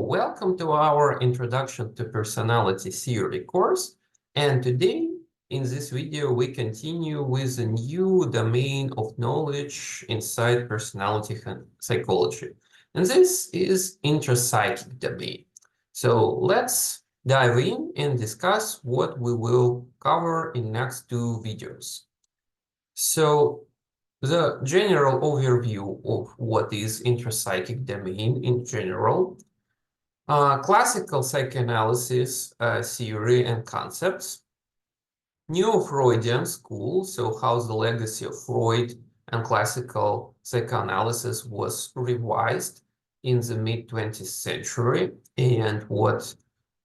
welcome to our Introduction to Personality Theory course. And today, in this video, we continue with a new domain of knowledge inside personality psychology. And this is intrapsychic domain. So let's dive in and discuss what we will cover in next two videos. So the general overview of what is intrapsychic domain in general, classical psychoanalysis theory and concepts, neo-Freudian school, so how the legacy of Freud and classical psychoanalysis was revised in the mid-20th century, and what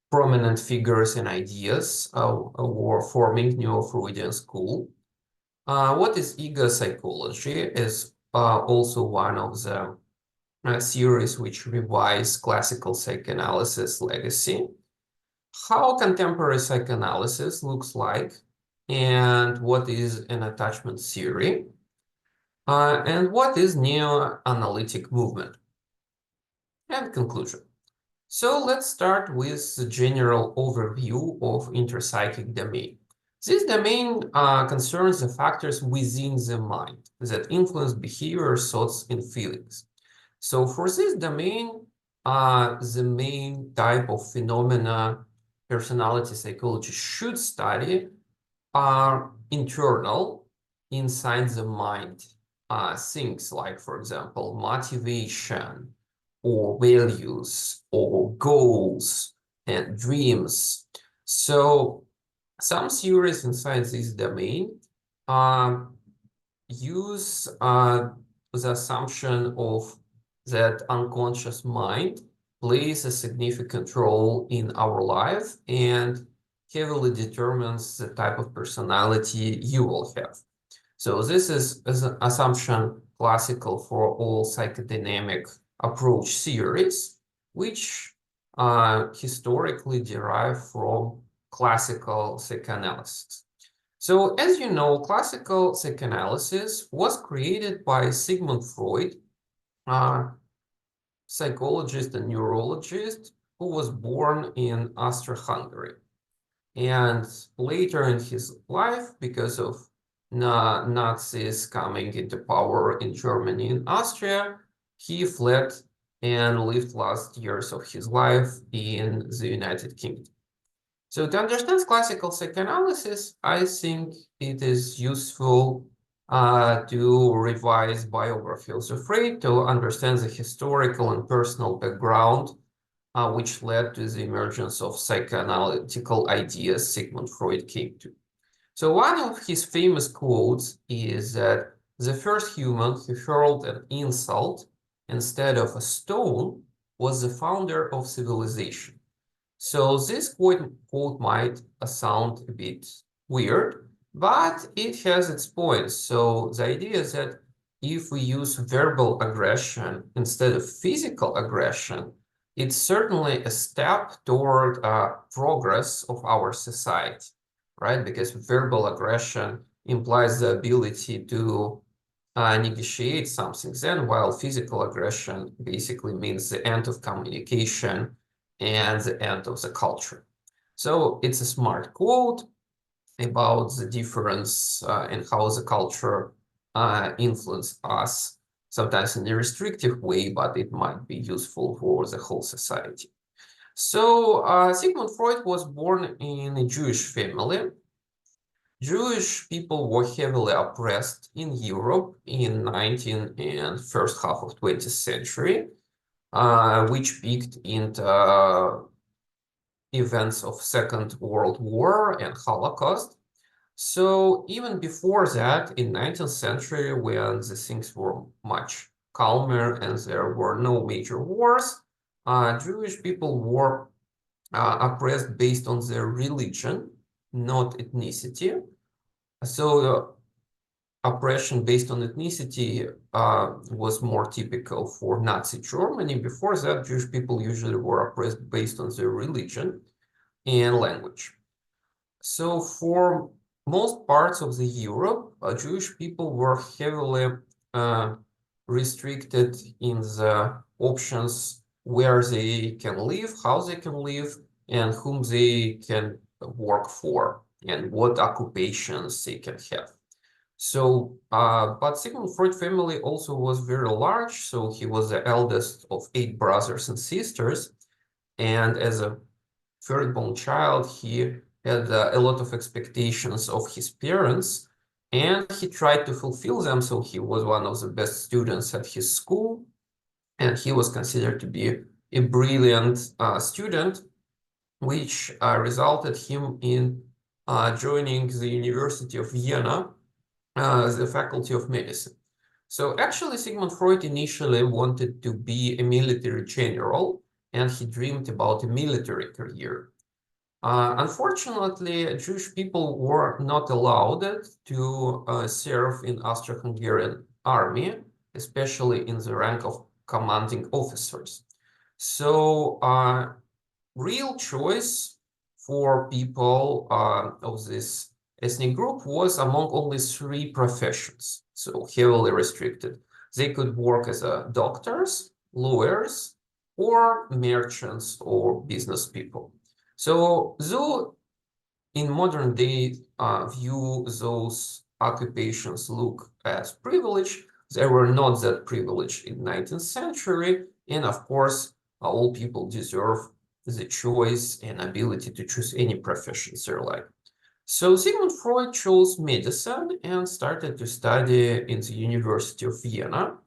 prominent figures and ideas were forming neo-Freudian school. What is ego psychology is also one of the series which revise classical psychoanalysis legacy. How contemporary psychoanalysis looks like, and what is an attachment theory, and what is neo-analytic movement, and conclusion. So let's start with the general overview of intrapsychic domain. This domain concerns the factors within the mind that influence behavior, thoughts, and feelings. So for this domain, the main type of phenomena personality psychology should study are internal, inside the mind, things like, for example, motivation, or values, or goals, and dreams. So some theories inside this domain use the assumption of that unconscious mind plays a significant role in our life and heavily determines the type of personality you will have. So this is an assumption classical for all psychodynamic approach theories, which historically derive from classical psychoanalysis. So as you know, classical psychoanalysis was created by Sigmund Freud, psychologist and neurologist who was born in Austria-Hungary. And later in his life, because of Nazis coming into power in Germany and Austria, he fled and lived last years of his life in the United Kingdom. So to understand classical psychoanalysis, I think it is useful to revise biography of Freud to understand the historical and personal background which led to the emergence of psychoanalytical ideas Sigmund Freud came to. So one of his famous quotes is that the first human who hurled an insult instead of a stone was the founder of civilization. So this quote might sound a bit weird, but it has its points. So the idea is that if we use verbal aggression instead of physical aggression, it's certainly a step toward progress of our society, right? Because verbal aggression implies the ability to negotiate something, then while physical aggression basically means the end of communication and the end of the culture. So it's a smart quote about the difference in how the culture influences us, sometimes in a restrictive way, but it might be useful for the whole society. So Sigmund Freud was born in a Jewish family. Jewish people were heavily oppressed in Europe in 19th and first half of 20th century, which peaked into events of Second World War and Holocaust. So even before that, in 19th century, when the things were much calmer and there were no major wars, Jewish people were oppressed based on their religion, not ethnicity. So oppression based on ethnicity was more typical for Nazi Germany. Before that, Jewish people usually were oppressed based on their religion and language. So for most parts of the Europe, Jewish people were heavily restricted in the options where they can live, how they can live, and whom they can work for, and what occupations they can have. So, but Sigmund Freud family also was very large, so he was the eldest of 8 brothers and sisters, and as a firstborn child, he had a lot of expectations of his parents, and he tried to fulfill them. So he was one of the best students at his school, and he was considered to be a brilliant student, which resulted him in joining the University of Vienna, the Faculty of Medicine. So actually, Sigmund Freud initially wanted to be a military general, and he dreamed about a military career. Unfortunately, Jewish people were not allowed to serve in Austro-Hungarian army, especially in the rank of commanding officers. So, real choice for people of this ethnic group was among only 3 professions, so heavily restricted. They could work as doctors, lawyers, or merchants or business people. So, though in modern day view, those occupations look as privileged, they were not that privileged in 19th century. And of course, all people deserve the choice and ability to choose any professions they like. So Sigmund Freud chose medicine and started to study in the University of Vienna,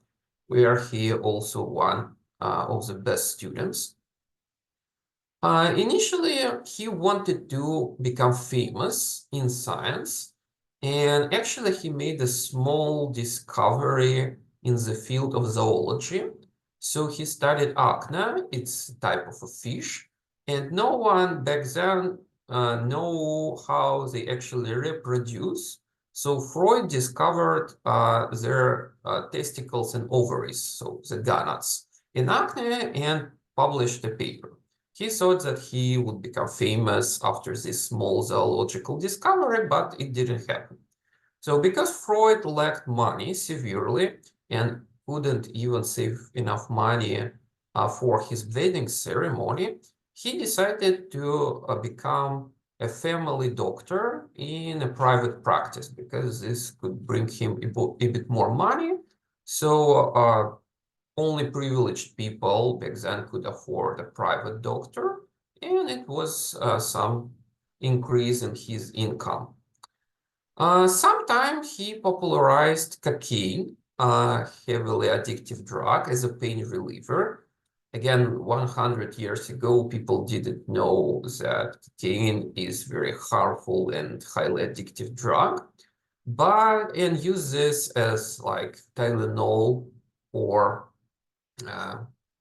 where he also one of the best students. Initially, he wanted to become famous in science, and actually he made a small discovery in the field of zoology. So he studied acne, it's a type of a fish, and no one back then know how they actually reproduce. So Freud discovered their testicles and ovaries, so the gonads, in acne, and published a paper. He thought that he would become famous after this small zoological discovery, but it didn't happen. So because Freud lacked money severely and couldn't even save enough money for his wedding ceremony, he decided to become a family doctor in a private practice because this could bring him a bit more money. So only privileged people back then could afford a private doctor, and it was some increase in his income. Sometime he popularized cocaine, a heavily addictive drug, as a pain reliever. Again, 100 years ago, people didn't know that cocaine is very harmful and highly addictive drug, and use this as like Tylenol or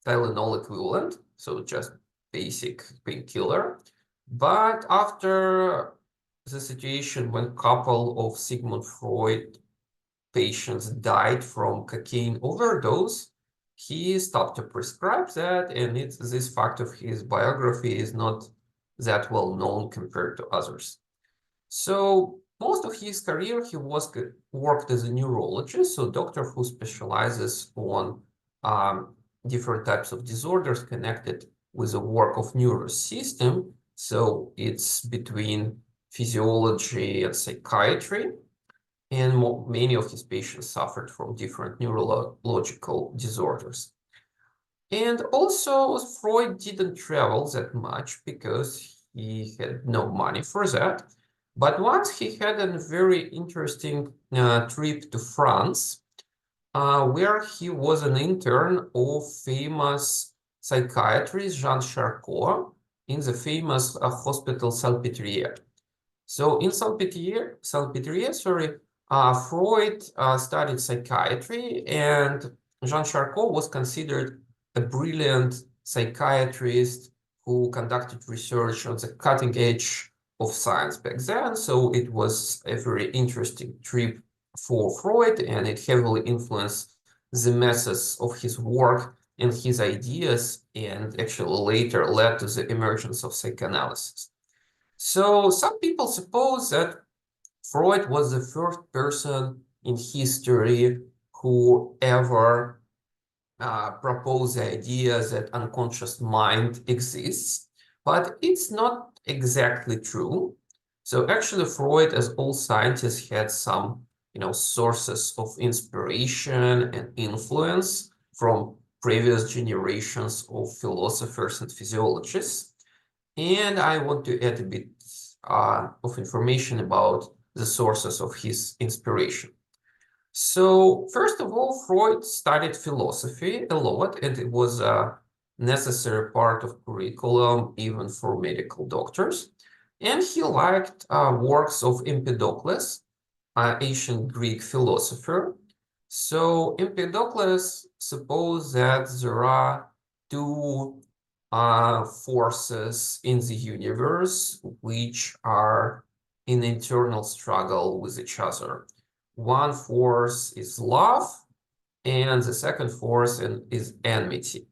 Tylenol equivalent, so just basic painkiller. But after the situation when a couple of Sigmund Freud patients died from cocaine overdose, he stopped to prescribe that, and this fact of his biography is not that well known compared to others. So most of his career, he worked as a neurologist, so doctor who specializes on different types of disorders connected with the work of nervous system. So it's between physiology and psychiatry, and many of his patients suffered from different neurological disorders. And also, Freud didn't travel that much because he had no money for that. But once he had a very interesting trip to France, where he was an intern of famous psychiatrist Jean Charcot in the famous hospital Salpêtrière. So in Salpêtrière, Freud studied psychiatry, and Jean Charcot was considered a brilliant psychiatrist who conducted research on the cutting edge of science back then. So it was a very interesting trip for Freud, and it heavily influenced the methods of his work and his ideas, and actually later led to the emergence of psychoanalysis. So some people suppose that Freud was the first person in history who ever propose the idea that unconscious mind exists, but it's not exactly true. So actually, Freud, as all scientists, had some, sources of inspiration and influence from previous generations of philosophers and physiologists. And I want to add a bit of information about the sources of his inspiration. So, first of all, Freud studied philosophy a lot, and it was a necessary part of curriculum even for medical doctors. And he liked works of Empedocles, ancient Greek philosopher. So Empedocles supposed that there are two forces in the universe which are in internal struggle with each other. One force is love, and the second force is enmity.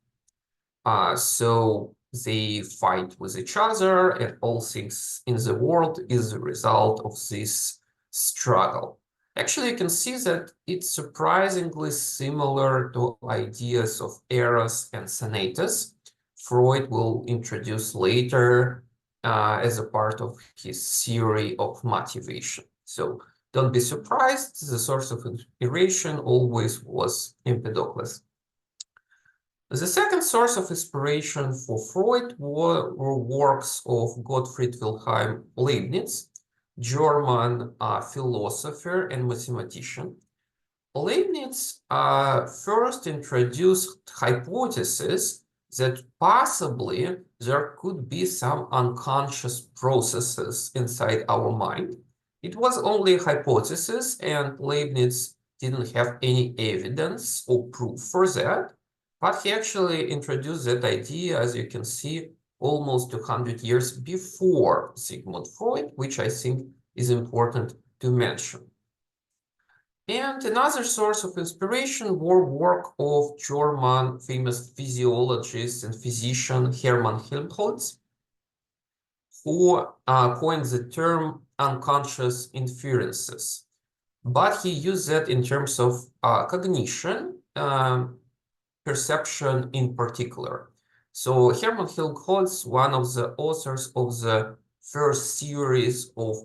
So they fight with each other, and all things in the world is the result of this struggle. Actually, you can see that it's surprisingly similar to ideas of Eros and Thanatos. Freud will introduce later as a part of his theory of motivation. So don't be surprised, the source of inspiration always was Empedocles. The second source of inspiration for Freud were works of Gottfried Wilhelm Leibniz, German philosopher and mathematician. Leibniz first introduced hypothesis that possibly there could be some unconscious processes inside our mind. It was only a hypothesis, and Leibniz didn't have any evidence or proof for that. But he actually introduced that idea, as you can see, almost 200 years before Sigmund Freud, which I think is important to mention. And another source of inspiration were work of German famous physiologist and physician Hermann Helmholtz, who coined the term unconscious inferences. But he used that in terms of cognition, perception in particular. So Hermann Helmholtz, one of the authors of the first series of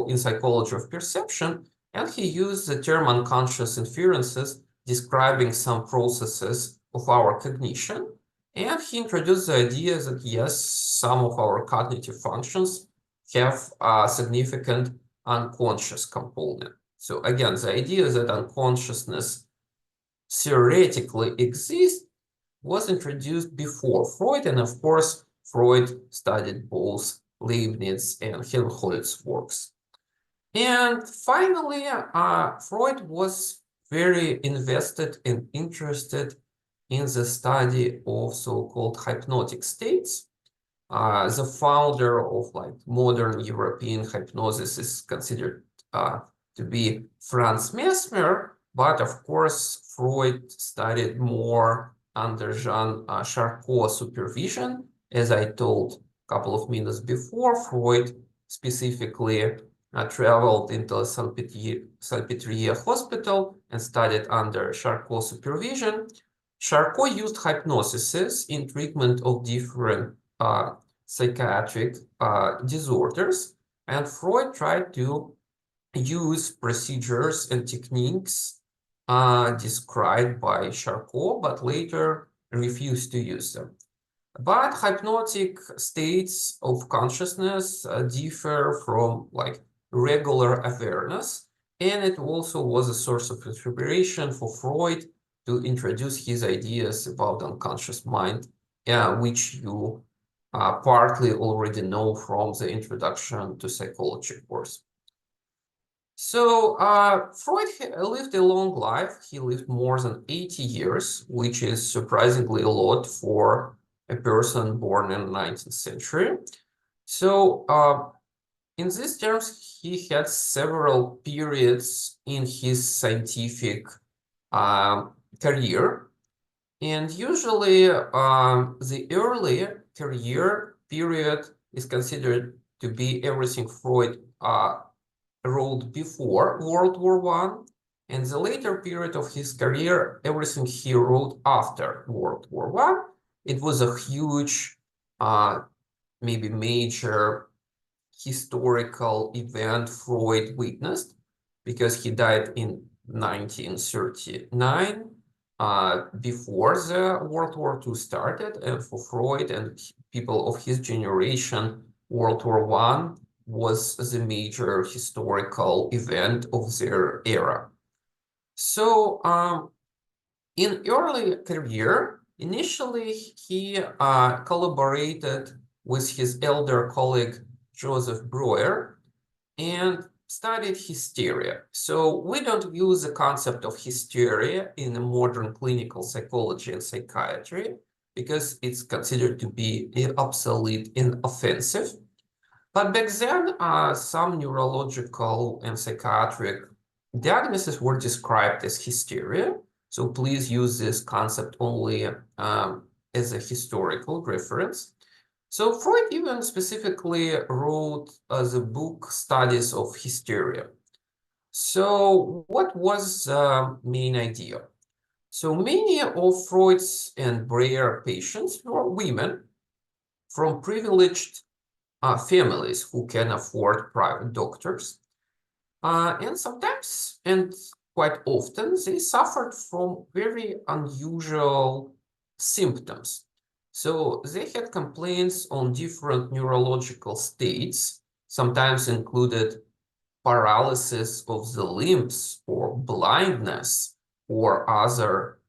in psychology of perception, and he used the term unconscious inferences describing some processes of our cognition. And he introduced the idea that yes, some of our cognitive functions have a significant unconscious component. So again, the idea that unconsciousness theoretically exists was introduced before Freud, and of course, Freud studied both Leibniz and Helmholtz works. And finally, Freud was very invested and interested in the study of so-called hypnotic states. The founder of modern European hypnosis is considered to be Franz Mesmer, but of course, Freud studied more under Jean Charcot's supervision. As I told a couple of minutes before, Freud specifically traveled into Salpêtrière Hospital and studied under Charcot's supervision. Charcot used hypnosis in treatment of different psychiatric disorders, and Freud tried to use procedures and techniques described by Charcot, but later refused to use them. But hypnotic states of consciousness differ from regular awareness, and it also was a source of inspiration for Freud to introduce his ideas about unconscious mind, which you partly already know from the introduction to psychology course. So Freud lived a long life. He lived more than 80 years, which is surprisingly a lot for a person born in the 19th century. So in these terms, he had several periods in his scientific career. And usually the early career period is considered to be everything Freud wrote before World War I, And the later period of his career, everything he wrote after World War I, it was a huge, maybe major historical event Freud witnessed, because he died in 1939, before the World War II started. And for Freud and people of his generation, World War I was the major historical event of their era. So in early career, initially he collaborated with his elder colleague Joseph Breuer and studied hysteria. So we don't use the concept of hysteria in modern clinical psychology and psychiatry because it's considered to be obsolete and offensive. But back then, some neurological and psychiatric diagnoses were described as hysteria. So please use this concept only as a historical reference. So Freud even specifically wrote the book Studies of Hysteria. So what was the main idea? So many of Freud's and Breuer patients were women from privileged families who can afford private doctors. And sometimes, and quite often, they suffered from very unusual symptoms. So they had complaints on different neurological states, sometimes included paralysis of the limbs or blindness or other,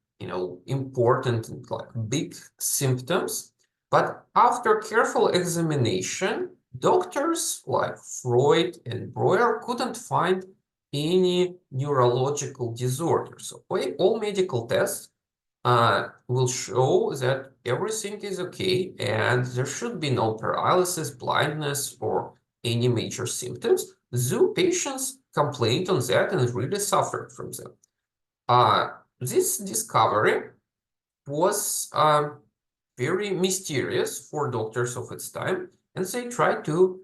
important, like big symptoms. But after careful examination, doctors like Freud and Breuer couldn't find any neurological disorders. So all medical tests will show that everything is okay and there should be no paralysis, blindness, or any major symptoms. The patients complained on that and really suffered from them. This discovery was very mysterious for doctors of its time, and they tried to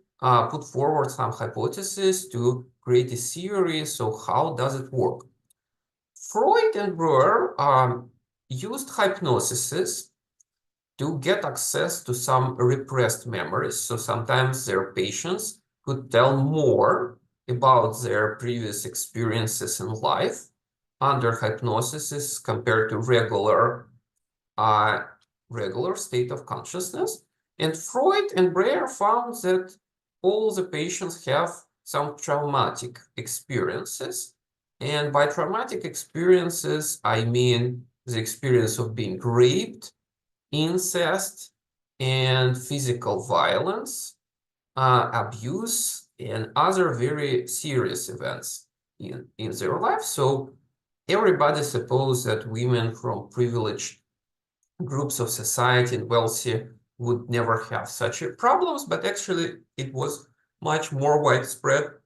put forward some hypotheses to create a theory. So how does it work? Freud and Breuer used hypnosis to get access to some repressed memories. So sometimes their patients could tell more about their previous experiences in life under hypnosis compared to regular state of consciousness. And Freud and Breuer found that all the patients have some traumatic experiences. And by traumatic experiences, I mean the experience of being raped, incest, and physical violence, abuse, and other very serious events in their life. So everybody supposed that women from privileged groups of society and wealthy would never have such problems, but actually it was much more widespread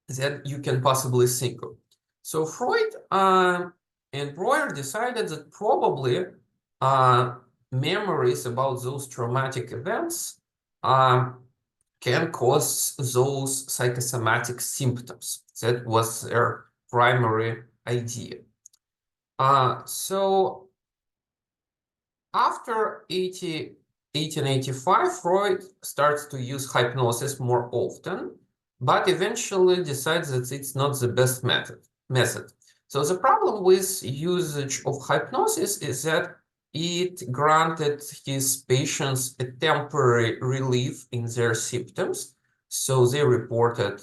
than you can possibly think of. So Freud and Breuer decided that probably memories about those traumatic events can cause those psychosomatic symptoms. That was their primary idea. So after 1885, Freud starts to use hypnosis more often, but eventually decides that it's not the best method. So the problem with usage of hypnosis is that it granted his patients a temporary relief in their symptoms. So they reported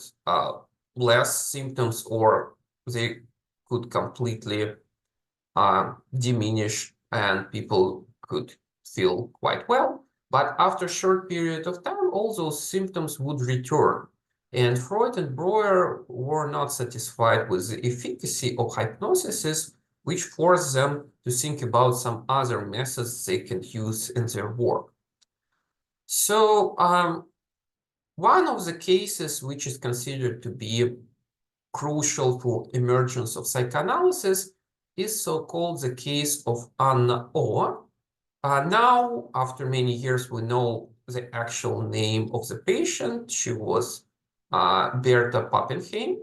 less symptoms, or they could completely diminish and people could feel quite well. But after a short period of time, all those symptoms would return. And Freud and Breuer were not satisfied with the efficacy of hypnosis, which forced them to think about some other methods they can use in their work. So one of the cases which is considered to be crucial for emergence of psychoanalysis is so-called the case of Anna O. Now, after many years, we know the actual name of the patient. She was Bertha Pappenheim.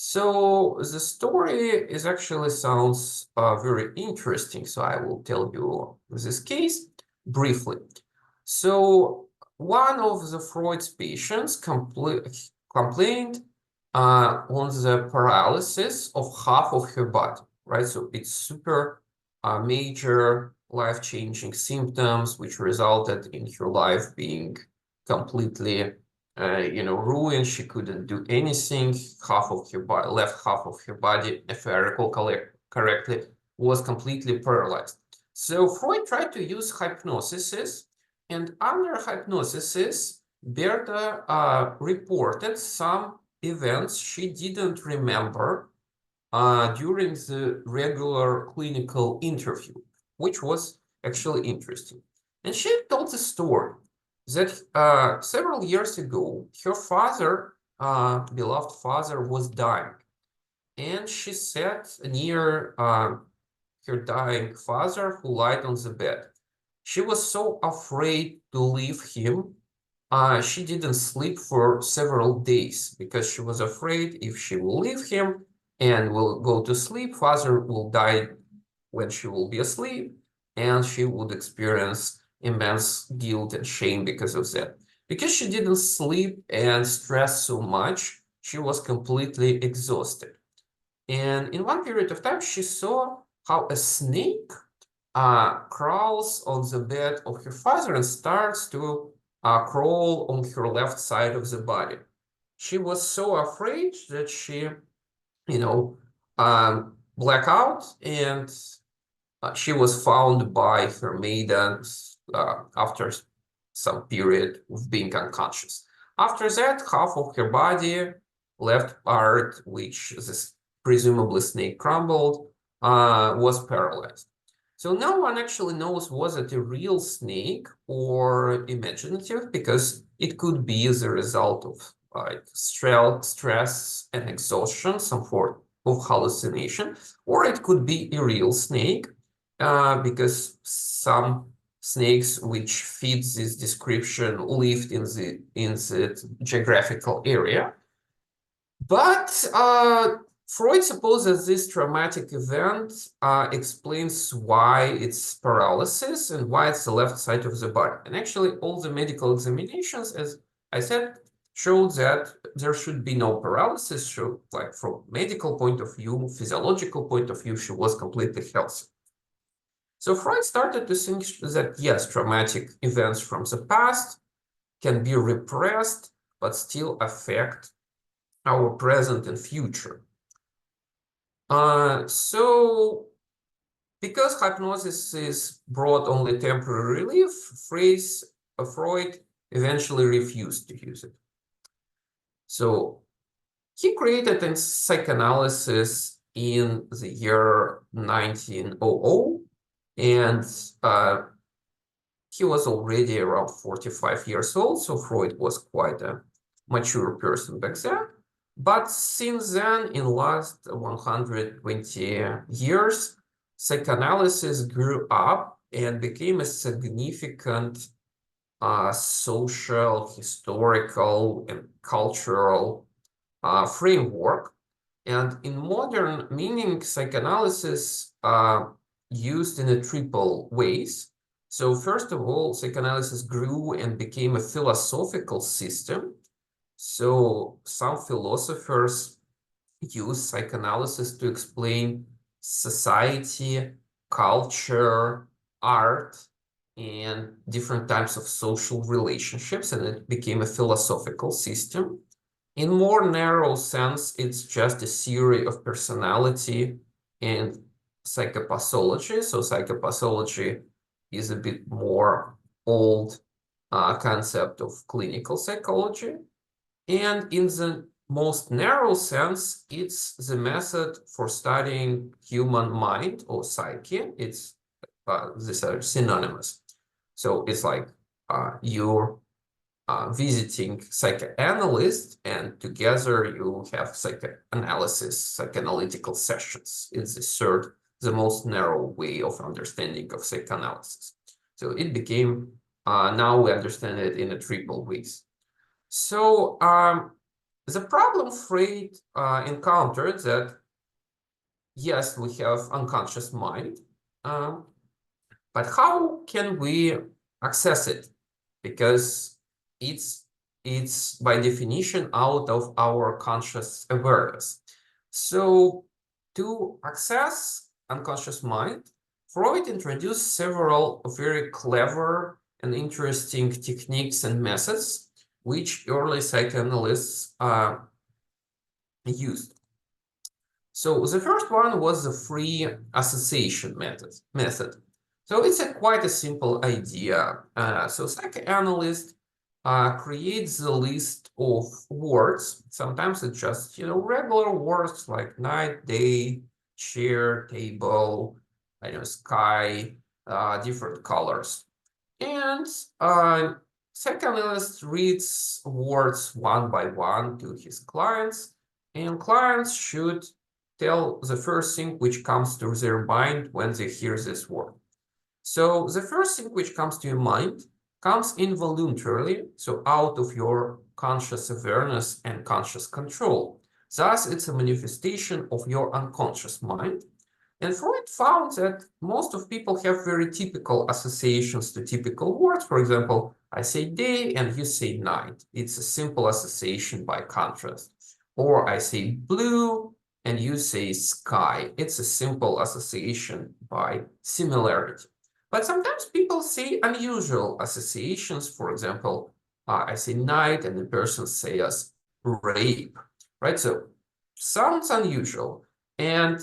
So the story is actually sounds very interesting. So I will tell you this case briefly. So one of the Freud's patients complained on the paralysis of half of her body, right? So it's super major life-changing symptoms, which resulted in her life being completely ruined. She couldn't do anything. Half of her body, left half of her body, if I recall correctly, was completely paralyzed. So Freud tried to use hypnosis, and under hypnosis, Berta reported some events she didn't remember during the regular clinical interview, which was actually interesting. And she told the story that several years ago, her father, beloved father, was dying. And she sat near her dying father who lied on the bed. She was so afraid to leave him. She didn't sleep for several days because she was afraid if she will leave him and will go to sleep, father will die when she will be asleep, and she would experience immense guilt and shame because of that. Because she didn't sleep and stress so much, she was completely exhausted. And in one period of time, she saw how a snake crawls on the bed of her father and starts to crawl on her left side of the body. She was so afraid that she, black out, and she was found by her maidens after some period of being unconscious. After that, half of her body, left part, which this presumably snake crumbled, was paralyzed. So no one actually knows was it a real snake or imaginative, because it could be the result of stress and exhaustion, some form of hallucination, or it could be a real snake, because some snakes which fit this description lived in the geographical area. But Freud supposes this traumatic event explains why it's paralysis and why it's the left side of the body. And actually, all the medical examinations, as I said, showed that there should be no paralysis. So, like from medical point of view, physiological point of view, she was completely healthy. So Freud started to think that yes, traumatic events from the past can be repressed, but still affect our present and future. So because hypnosis brought only temporary relief, Freud eventually refused to use it. So he created a psychoanalysis in the year 1900, and he was already around 45 years old, so Freud was quite a mature person back then. But since then, in last 120 years, psychoanalysis grew up and became a significant social, historical, and cultural framework. And in modern meaning, psychoanalysis used in a triple ways. So first of all, psychoanalysis grew and became a philosophical system. So some philosophers use psychoanalysis to explain society, culture, art, and different types of social relationships, and it became a philosophical system. In more narrow sense, it's just a theory of personality and psychopathology. So psychopathology is a bit more old concept of clinical psychology. And in the most narrow sense, it's the method for studying human mind or psyche. It's these are synonymous. So it's like you're visiting psychoanalyst, and together you have psychoanalysis, psychoanalytical sessions. It's the most narrow way of understanding of psychoanalysis. So it became, now we understand it in a triple ways. So The problem Freud encountered that, yes, we have unconscious mind, but how can we access it? Because it's by definition out of our conscious awareness. So to access unconscious mind, Freud introduced several very clever and interesting techniques and methods which early psychoanalysts used. So the first one was the free association method. So it's quite a simple idea. So psychoanalyst creates a list of words. Sometimes it's just, regular words like night, day, chair, table, sky, different colors. And psychoanalyst reads words one by one to his clients, and clients should tell the first thing which comes to their mind when they hear this word. So the first thing which comes to your mind comes involuntarily, so out of your conscious awareness and conscious control. Thus, it's a manifestation of your unconscious mind. And Freud found that most of people have very typical associations to typical words. For example, I say day and you say night. It's a simple association by contrast. Or I say blue and you say sky. It's a simple association by similarity. But sometimes people say unusual associations. For example, I say night and the person says rape, right? So sounds unusual. And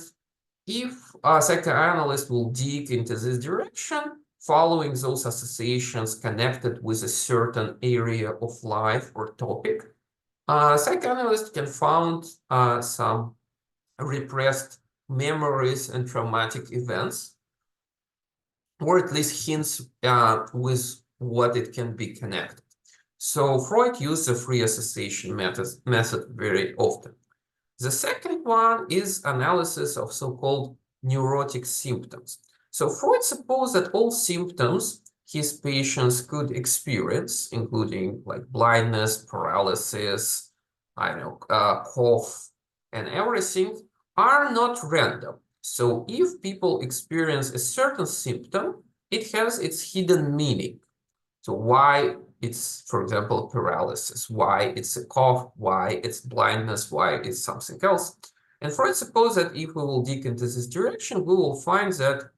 if a psychoanalyst will dig into this direction, following those associations connected with a certain area of life or topic, psychoanalysts can find some repressed memories and traumatic events, or at least hints with what it can be connected. So Freud used the free association method very often. The second one is analysis of so-called neurotic symptoms. So Freud supposed that all symptoms his patients could experience, including like blindness, paralysis, cough, and everything, are not random. So if people experience a certain symptom, it has its hidden meaning. So why it's, for example, paralysis, why it's a cough, why it's blindness, why it's something else. And Freud supposed that if we will dig into this direction, we will find that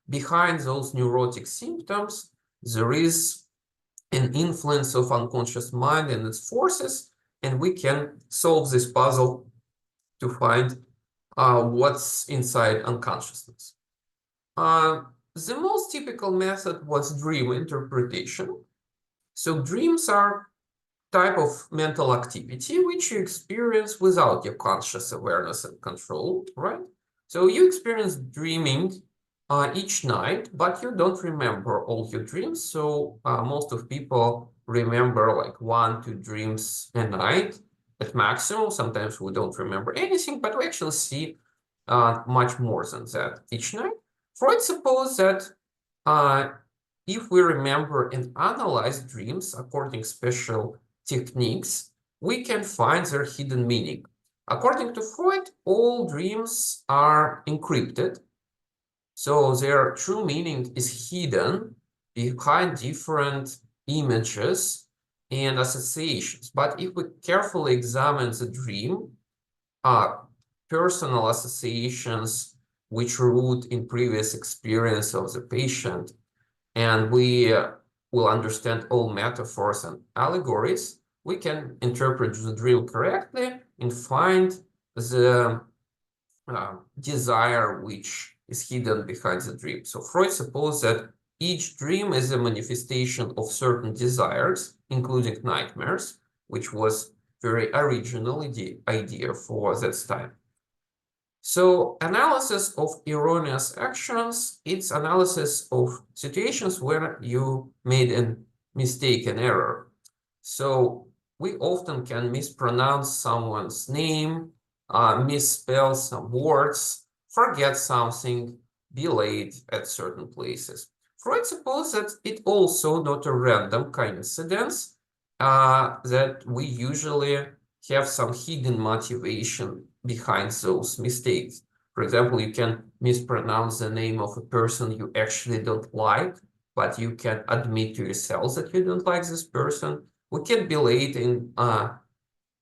behind those neurotic symptoms, there is an influence of unconscious mind and its forces, and we can solve this puzzle to find what's inside unconsciousness. The most typical method was dream interpretation. So dreams are type of mental activity which you experience without your conscious awareness and control, right? So you experience dreaming each night, but you don't remember all your dreams. So most of people remember like 1-2 dreams a night at maximum. Sometimes we don't remember anything, but we actually see much more than that each night. Freud supposed that if we remember and analyze dreams according special techniques, we can find their hidden meaning. According to Freud, all dreams are encrypted, so their true meaning is hidden behind different images and associations. But if we carefully examine the dream, personal associations which root in previous experience of the patient, and we will understand all metaphors and allegories, we can interpret the dream correctly and find the desire which is hidden behind the dream. So Freud supposed that each dream is a manifestation of certain desires, including nightmares, which was very original idea for that time. So analysis of erroneous actions, it's analysis of situations where you made a mistake, an error. So we often can mispronounce someone's name, misspell some words, forget something, be late at certain places. Freud supposed that it also not a random coincidence, that we usually have some hidden motivation behind those mistakes. For example, you can mispronounce the name of a person you actually don't like, but you can admit to yourself that you don't like this person. We can be late in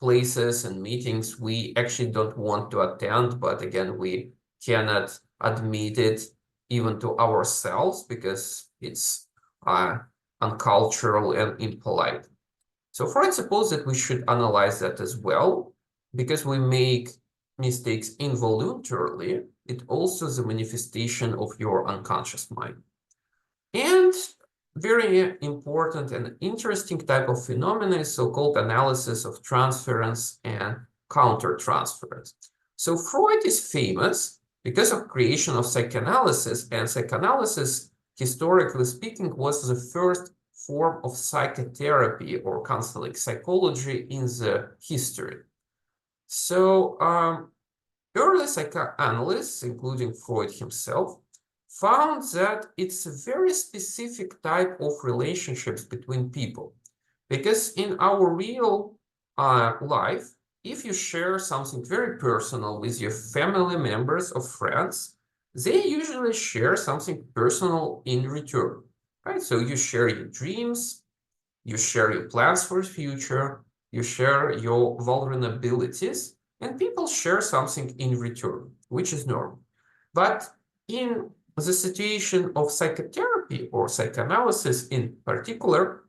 places and meetings we actually don't want to attend, but again, we cannot admit it even to ourselves because it's uncultural and impolite. So Freud supposed that we should analyze that as well, because we make mistakes involuntarily. It also is a manifestation of your unconscious mind. And very important and interesting type of phenomena is so-called analysis of transference and countertransference. So Freud is famous because of creation of psychoanalysis, and psychoanalysis, historically speaking, was the first form of psychotherapy or counseling psychology in the history. So early psychoanalysts, including Freud himself, found that it's a very specific type of relationships between people. Because in our real life, if you share something very personal with your family members or friends, they usually share something personal in return, right? So you share your dreams, you share your plans for the future, you share your vulnerabilities, and people share something in return, which is normal. But in the situation of psychotherapy or psychoanalysis in particular,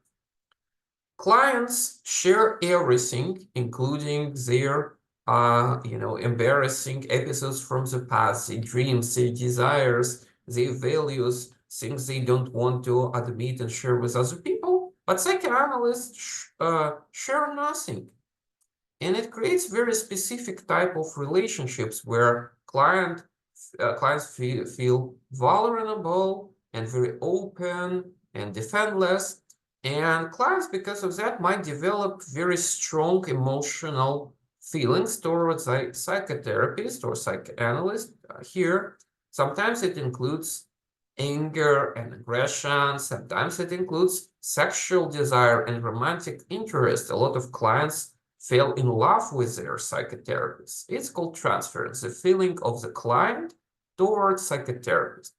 clients share everything, including their embarrassing episodes from the past, their dreams, their desires, their values, things they don't want to admit and share with other people. But psychoanalysts share nothing. And it creates very specific type of relationships where clients feel vulnerable and very open and defenseless. And clients, because of that, might develop very strong emotional feelings towards a psychotherapist or psychoanalyst. Here, sometimes it includes anger and aggression. Sometimes it includes sexual desire and romantic interest. A lot of clients fell in love with their psychotherapist. It's called transference, the feeling of the client towards psychotherapist.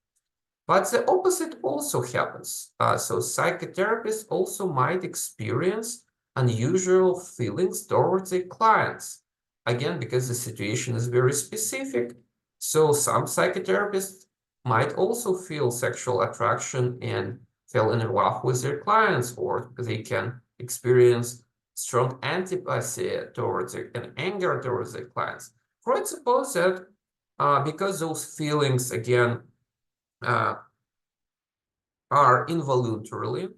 But the opposite also happens. So psychotherapists also might experience unusual feelings towards their clients. Again, because the situation is very specific. So some psychotherapists might also feel sexual attraction and fall in love with their clients, or they can experience strong antipathy towards it and anger towards their clients. Freud supposed that because those feelings, again, are involuntarily,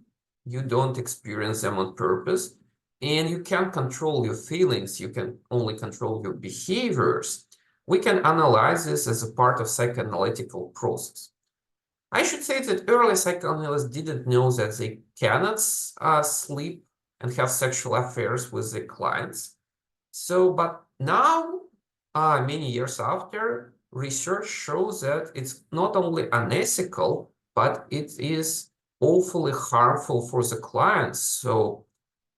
you don't experience them on purpose, and you can't control your feelings, you can only control your behaviors. We can analyze this as a part of psychoanalytical process. I should say that early psychoanalysts didn't know that they cannot sleep and have sexual affairs with their clients. So, but now, many years after, research shows that it's not only unethical, but it is awfully harmful for the clients. So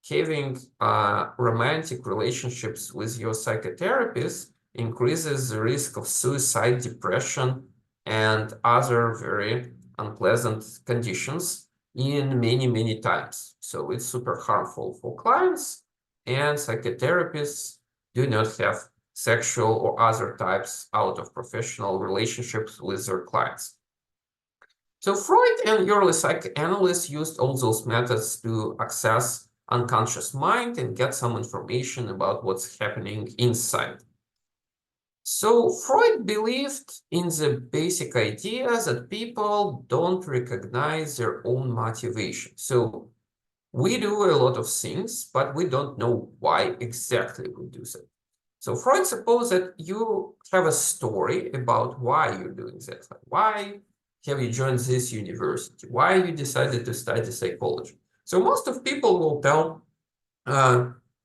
having romantic relationships with your psychotherapist increases the risk of suicide, depression, and other very unpleasant conditions in many, many times. So it's super harmful for clients, and psychotherapists do not have sexual or other types out of professional relationships with their clients. So Freud and early psychoanalysts used all those methods to access unconscious mind and get some information about what's happening inside. So Freud believed in the basic idea that people don't recognize their own motivation. So we do a lot of things, but we don't know why exactly we do that. So Freud supposed that you have a story about why you're doing that. Like, why have you joined this university? Why you decided to study psychology? So most of people will tell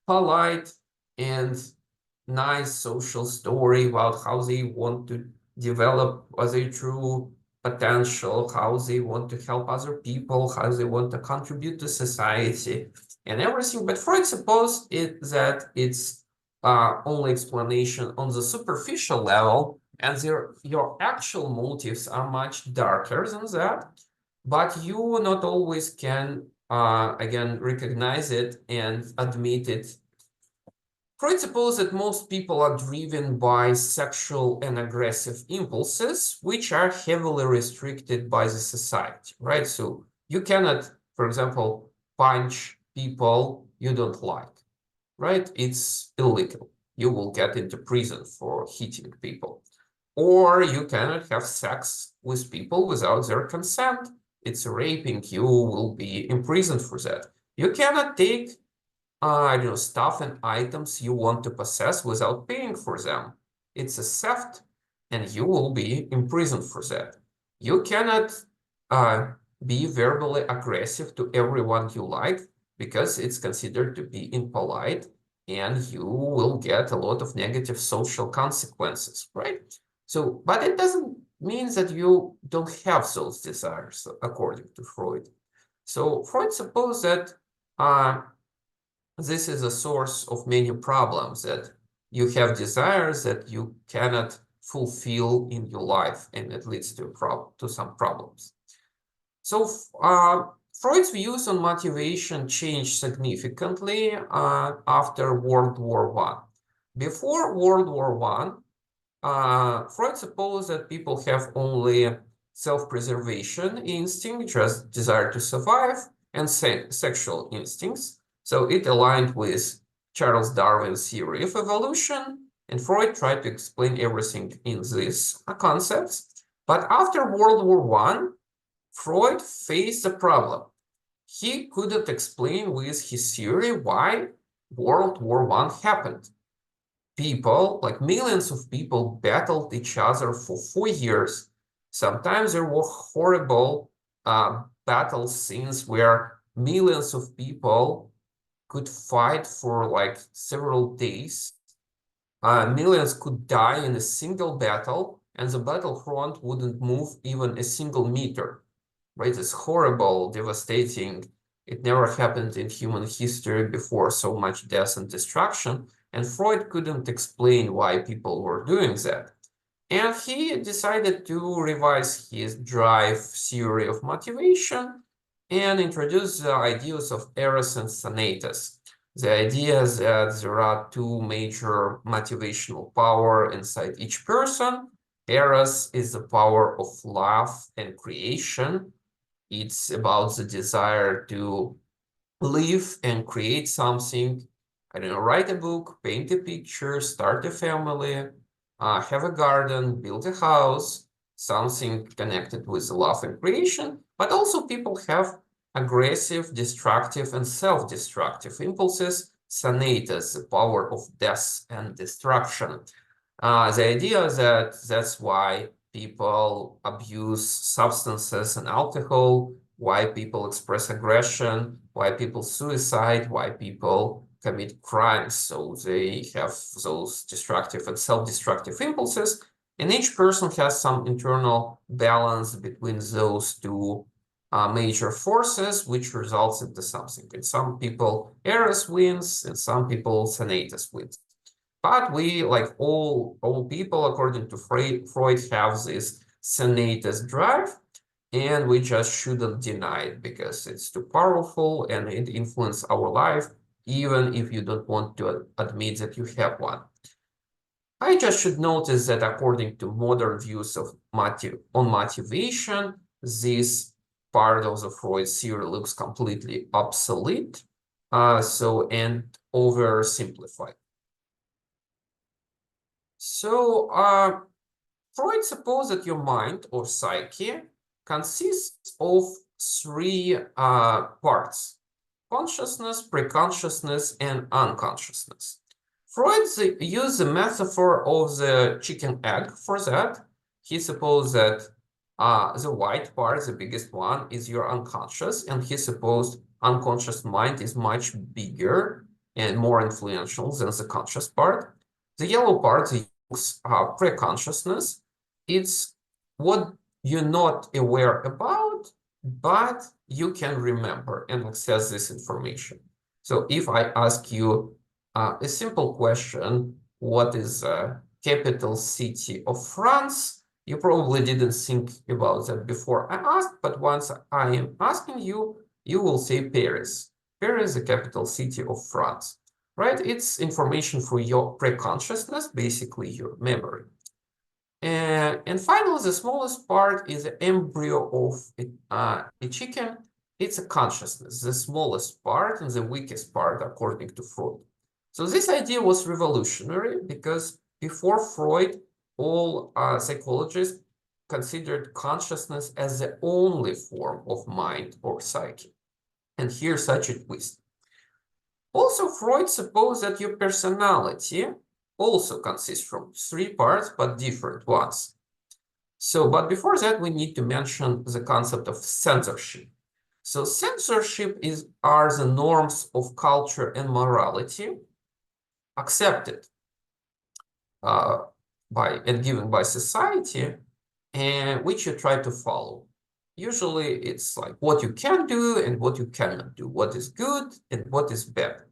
polite and nice social story about how they want to develop their true potential, how they want to help other people, how they want to contribute to society and everything. But Freud supposed that it's only explanation on the superficial level, and your actual motives are much darker than that, but you not always can, again, recognize it and admit it. Freud supposed that most people are driven by sexual and aggressive impulses, which are heavily restricted by the society, right? So you cannot, for example, punch people you don't like, right? It's illegal. You will get into prison for hitting people. Or you cannot have sex with people without their consent. It's raping. You will be imprisoned for that. You cannot take I don't know, stuff and items you want to possess without paying for them. It's a theft, and you will be imprisoned for that. You cannot uh, be verbally aggressive to everyone you like because it's considered to be impolite, and you will get a lot of negative social consequences, right? So, but it doesn't mean that you don't have those desires, according to Freud. So Freud supposed that this is a source of many problems, that you have desires that you cannot fulfill in your life, and it leads to some problems. So Freud's views on motivation changed significantly after World War I. Before World War I, Freud supposed that people have only self-preservation instinct, just desire to survive, and sexual instincts. So it aligned with Charles Darwin's theory of evolution, and Freud tried to explain everything in these concepts. But after World War I, Freud faced a problem. He couldn't explain with his theory why World War I happened. People, like millions of people, battled each other for 4 years. Sometimes there were horrible battle scenes where millions of people could fight for like several days. Millions could die in a single battle, and the battlefront wouldn't move even a single meter, right? It's horrible, devastating. It never happened in human history before, so much death and destruction. And Freud couldn't explain why people were doing that. And he decided to revise his drive theory of motivation and introduce the ideas of eros and thanatos. The idea that there are two major motivational power inside each person. Eros is the power of love and creation. It's about the desire to live and create something. I don't know, write a book, paint a picture, start a family, have a garden, build a house, something connected with love and creation. But also people have aggressive, destructive, and self-destructive impulses. Thanatos, the power of death and destruction. The idea that that's why people abuse substances and alcohol, why people express aggression, why people suicide, why people commit crimes. So they have those destructive and self-destructive impulses, and each person has some internal balance between those two major forces, which results into something. In some people, Eros wins, and some people, Thanatos wins. But we, like all people, according to Freud, have this Thanatos drive, and we just shouldn't deny it because it's too powerful and it influences our life, even if you don't want to admit that you have one. I just should notice that according to modern views of motivation, this part of the Freud theory looks completely obsolete, and oversimplified. So Freud supposed that your mind or psyche consists of three parts: consciousness, preconsciousness, and unconsciousness. Freud used the metaphor of the chicken egg for that. He supposed that the white part, the biggest one, is your unconscious, and he supposed unconscious mind is much bigger and more influential than the conscious part. The yellow part, the preconsciousness, it's what you're not aware about, but you can remember and access this information. So if I ask you, a simple question, what is the capital city of France? You probably didn't think about that before I asked, but once I am asking you, you will say Paris. Paris is the capital city of France, right? It's information for your pre-consciousness, basically your memory. And finally, the smallest part is the embryo of a chicken. It's a consciousness, the smallest part and the weakest part, according to Freud. So this idea was revolutionary because before Freud, all psychologists considered consciousness as the only form of mind or psyche. And here's such a twist. Also, Freud supposed that your personality also consists from three parts, but different ones. So, but before that, we need to mention the concept of censorship. So censorship are the norms of culture and morality accepted by and given by society, and which you try to follow. Usually it's like what you can do and what you cannot do, what is good and what is bad.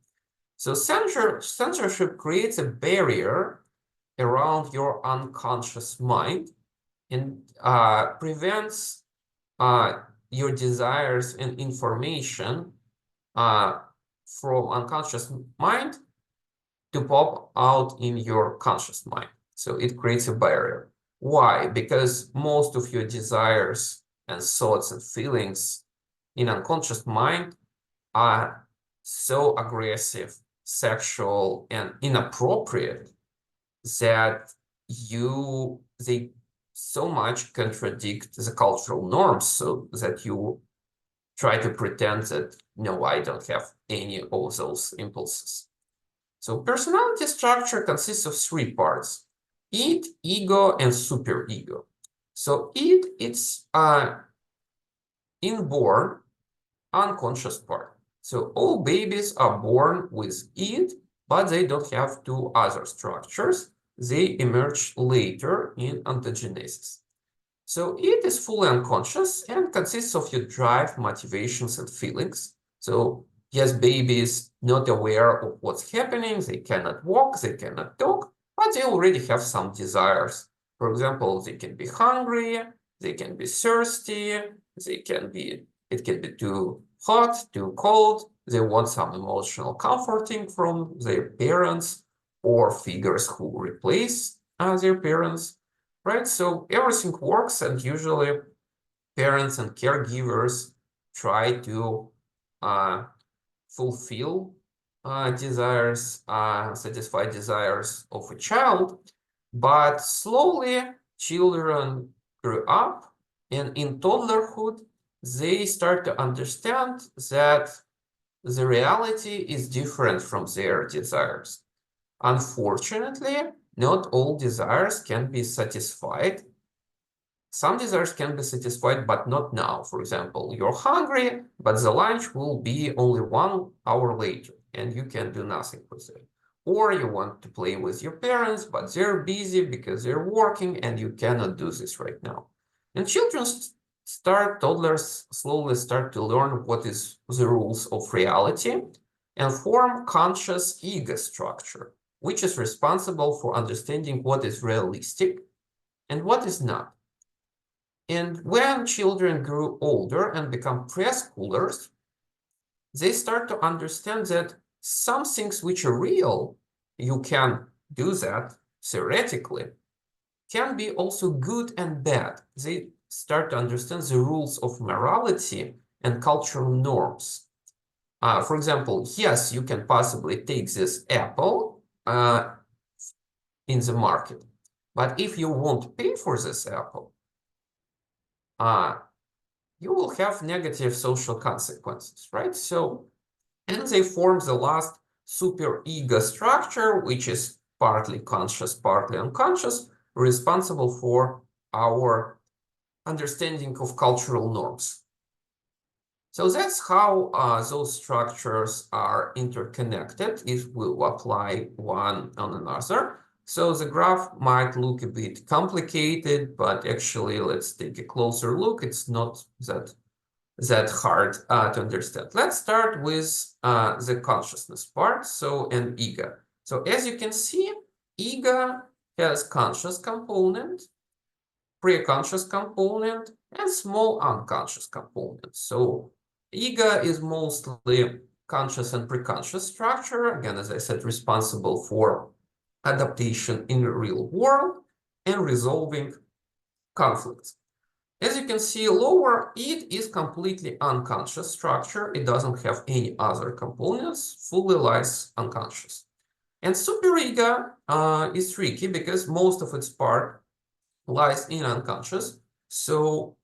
So censorship creates a barrier around your unconscious mind and prevents your desires and information from unconscious mind to pop out in your conscious mind. So it creates a barrier. Why? Because most of your desires and thoughts and feelings in unconscious mind are so aggressive, sexual, and inappropriate that they so much contradict the cultural norms, so that you try to pretend that, no, I don't have any of those impulses. So personality structure consists of three parts: id, ego, and superego. So id, it's inborn, unconscious part. So all babies are born with id, but they don't have two other structures. They emerge later in ontogenesis. So it is fully unconscious and consists of your drive, motivations, and feelings. So yes, babies not aware of what's happening, they cannot walk, they cannot talk, but they already have some desires. For example, they can be hungry, they can be thirsty, it can be too hot, too cold, they want some emotional comforting from their parents or figures who replace their parents. Right, so everything works, and usually parents and caregivers try to fulfill desires, satisfy desires of a child, but slowly children grew up, and in toddlerhood, they start to understand that the reality is different from their desires. Unfortunately, not all desires can be satisfied. Some desires can be satisfied, but not now. For example, you're hungry, but the lunch will be only 1 hour later, and you can do nothing with it. Or you want to play with your parents, but they're busy because they're working, and you cannot do this right now. And toddlers slowly start to learn what is the rules of reality and form conscious ego structure, which is responsible for understanding what is realistic and what is not. And when children grew older and become preschoolers, they start to understand that some things which are real, you can do that theoretically, can be also good and bad. They start to understand the rules of morality and cultural norms. For example, yes, you can possibly take this apple in the market, but if you won't pay for this apple, you will have negative social consequences, right? So, and they form the last super ego structure, which is partly conscious, partly unconscious, responsible for our understanding of cultural norms. So that's how those structures are interconnected if we apply one on another. So the graph might look a bit complicated, but actually, let's take a closer look. It's not that that hard to understand. Let's start with the consciousness part, so and ego. So as you can see, ego has conscious component, pre-conscious component, and small unconscious component. So ego is mostly conscious and preconscious structure, again, as I said, responsible for adaptation in the real world and resolving conflicts. As you can see, lower id is completely unconscious structure. It doesn't have any other components, fully lies unconscious. And superego is tricky because most of its part lies in unconscious. So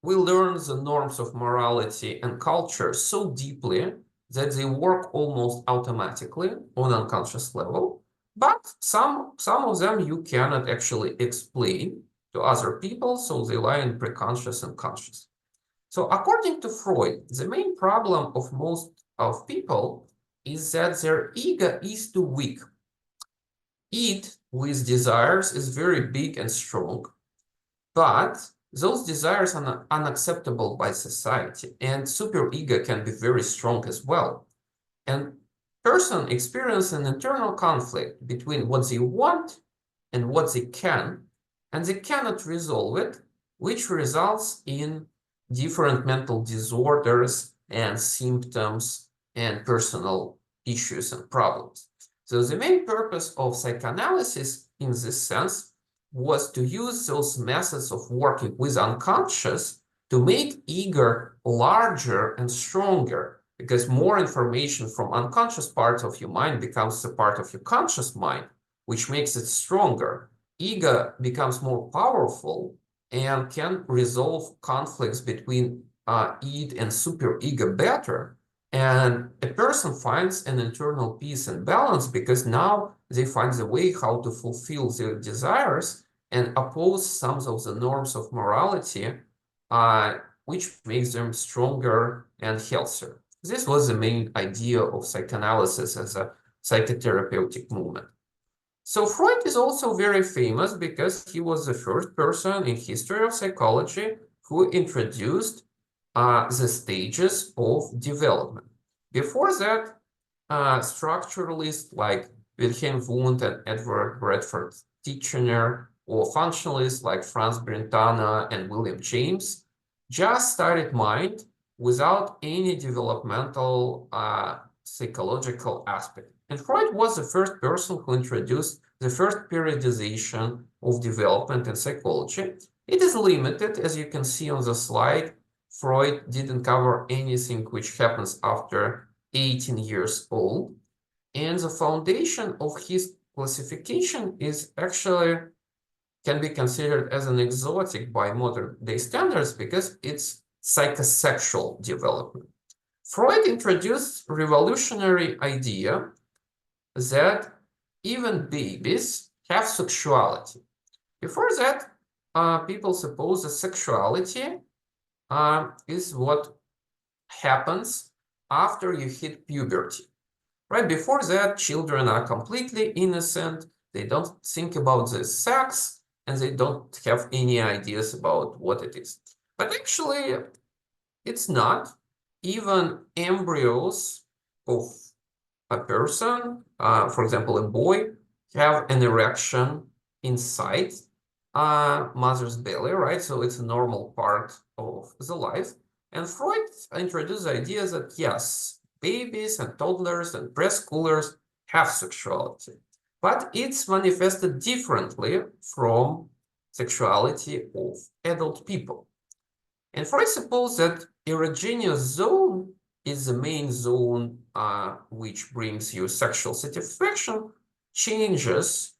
we learn the norms of morality and culture so deeply that they work almost automatically on unconscious level. But some of them you cannot actually explain to other people, so they lie in preconscious and conscious. So according to Freud, the main problem of most of people is that their ego is too weak. Id with desires is very big and strong, but those desires are unacceptable by society, and superego can be very strong as well. And person experience an internal conflict between what they want and what they can, and they cannot resolve it, which results in different mental disorders and symptoms and personal issues and problems. So the main purpose of psychoanalysis in this sense was to use those methods of working with unconscious to make ego larger and stronger, because more information from unconscious parts of your mind becomes a part of your conscious mind, which makes it stronger. Ego becomes more powerful and can resolve conflicts between id and superego better. And a person finds an internal peace and balance because now they find the way how to fulfill their desires and oppose some of the norms of morality, which makes them stronger and healthier. This was the main idea of psychoanalysis as a psychotherapeutic movement. So Freud is also very famous because he was the first person in history of psychology who introduced the stages of development. Before that, structuralists like Wilhelm Wundt and Edward Bradford Titchener, or functionalists like Franz Brentano and William James, just studied mind without any developmental psychological aspect. And Freud was the first person who introduced the first periodization of development in psychology. It is limited, as you can see on the slide. Freud didn't cover anything which happens after 18 years old. And the foundation of his classification is actually can be considered as an exotic by modern day standards because it's psychosexual development. Freud introduced revolutionary idea that even babies have sexuality. Before that, people suppose that sexuality is what happens after you hit puberty. Right before that, children are completely innocent. They don't think about the sex, and they don't have any ideas about what it is. But actually, it's not. Even embryos of a person, for example, a boy, have an erection inside mother's belly, right? So it's a normal part of the life. And Freud introduced the idea that yes, babies and toddlers and preschoolers have sexuality, but it's manifested differently from sexuality of adult people. And Freud supposed that erogenous zone is the main zone which brings you sexual satisfaction, changes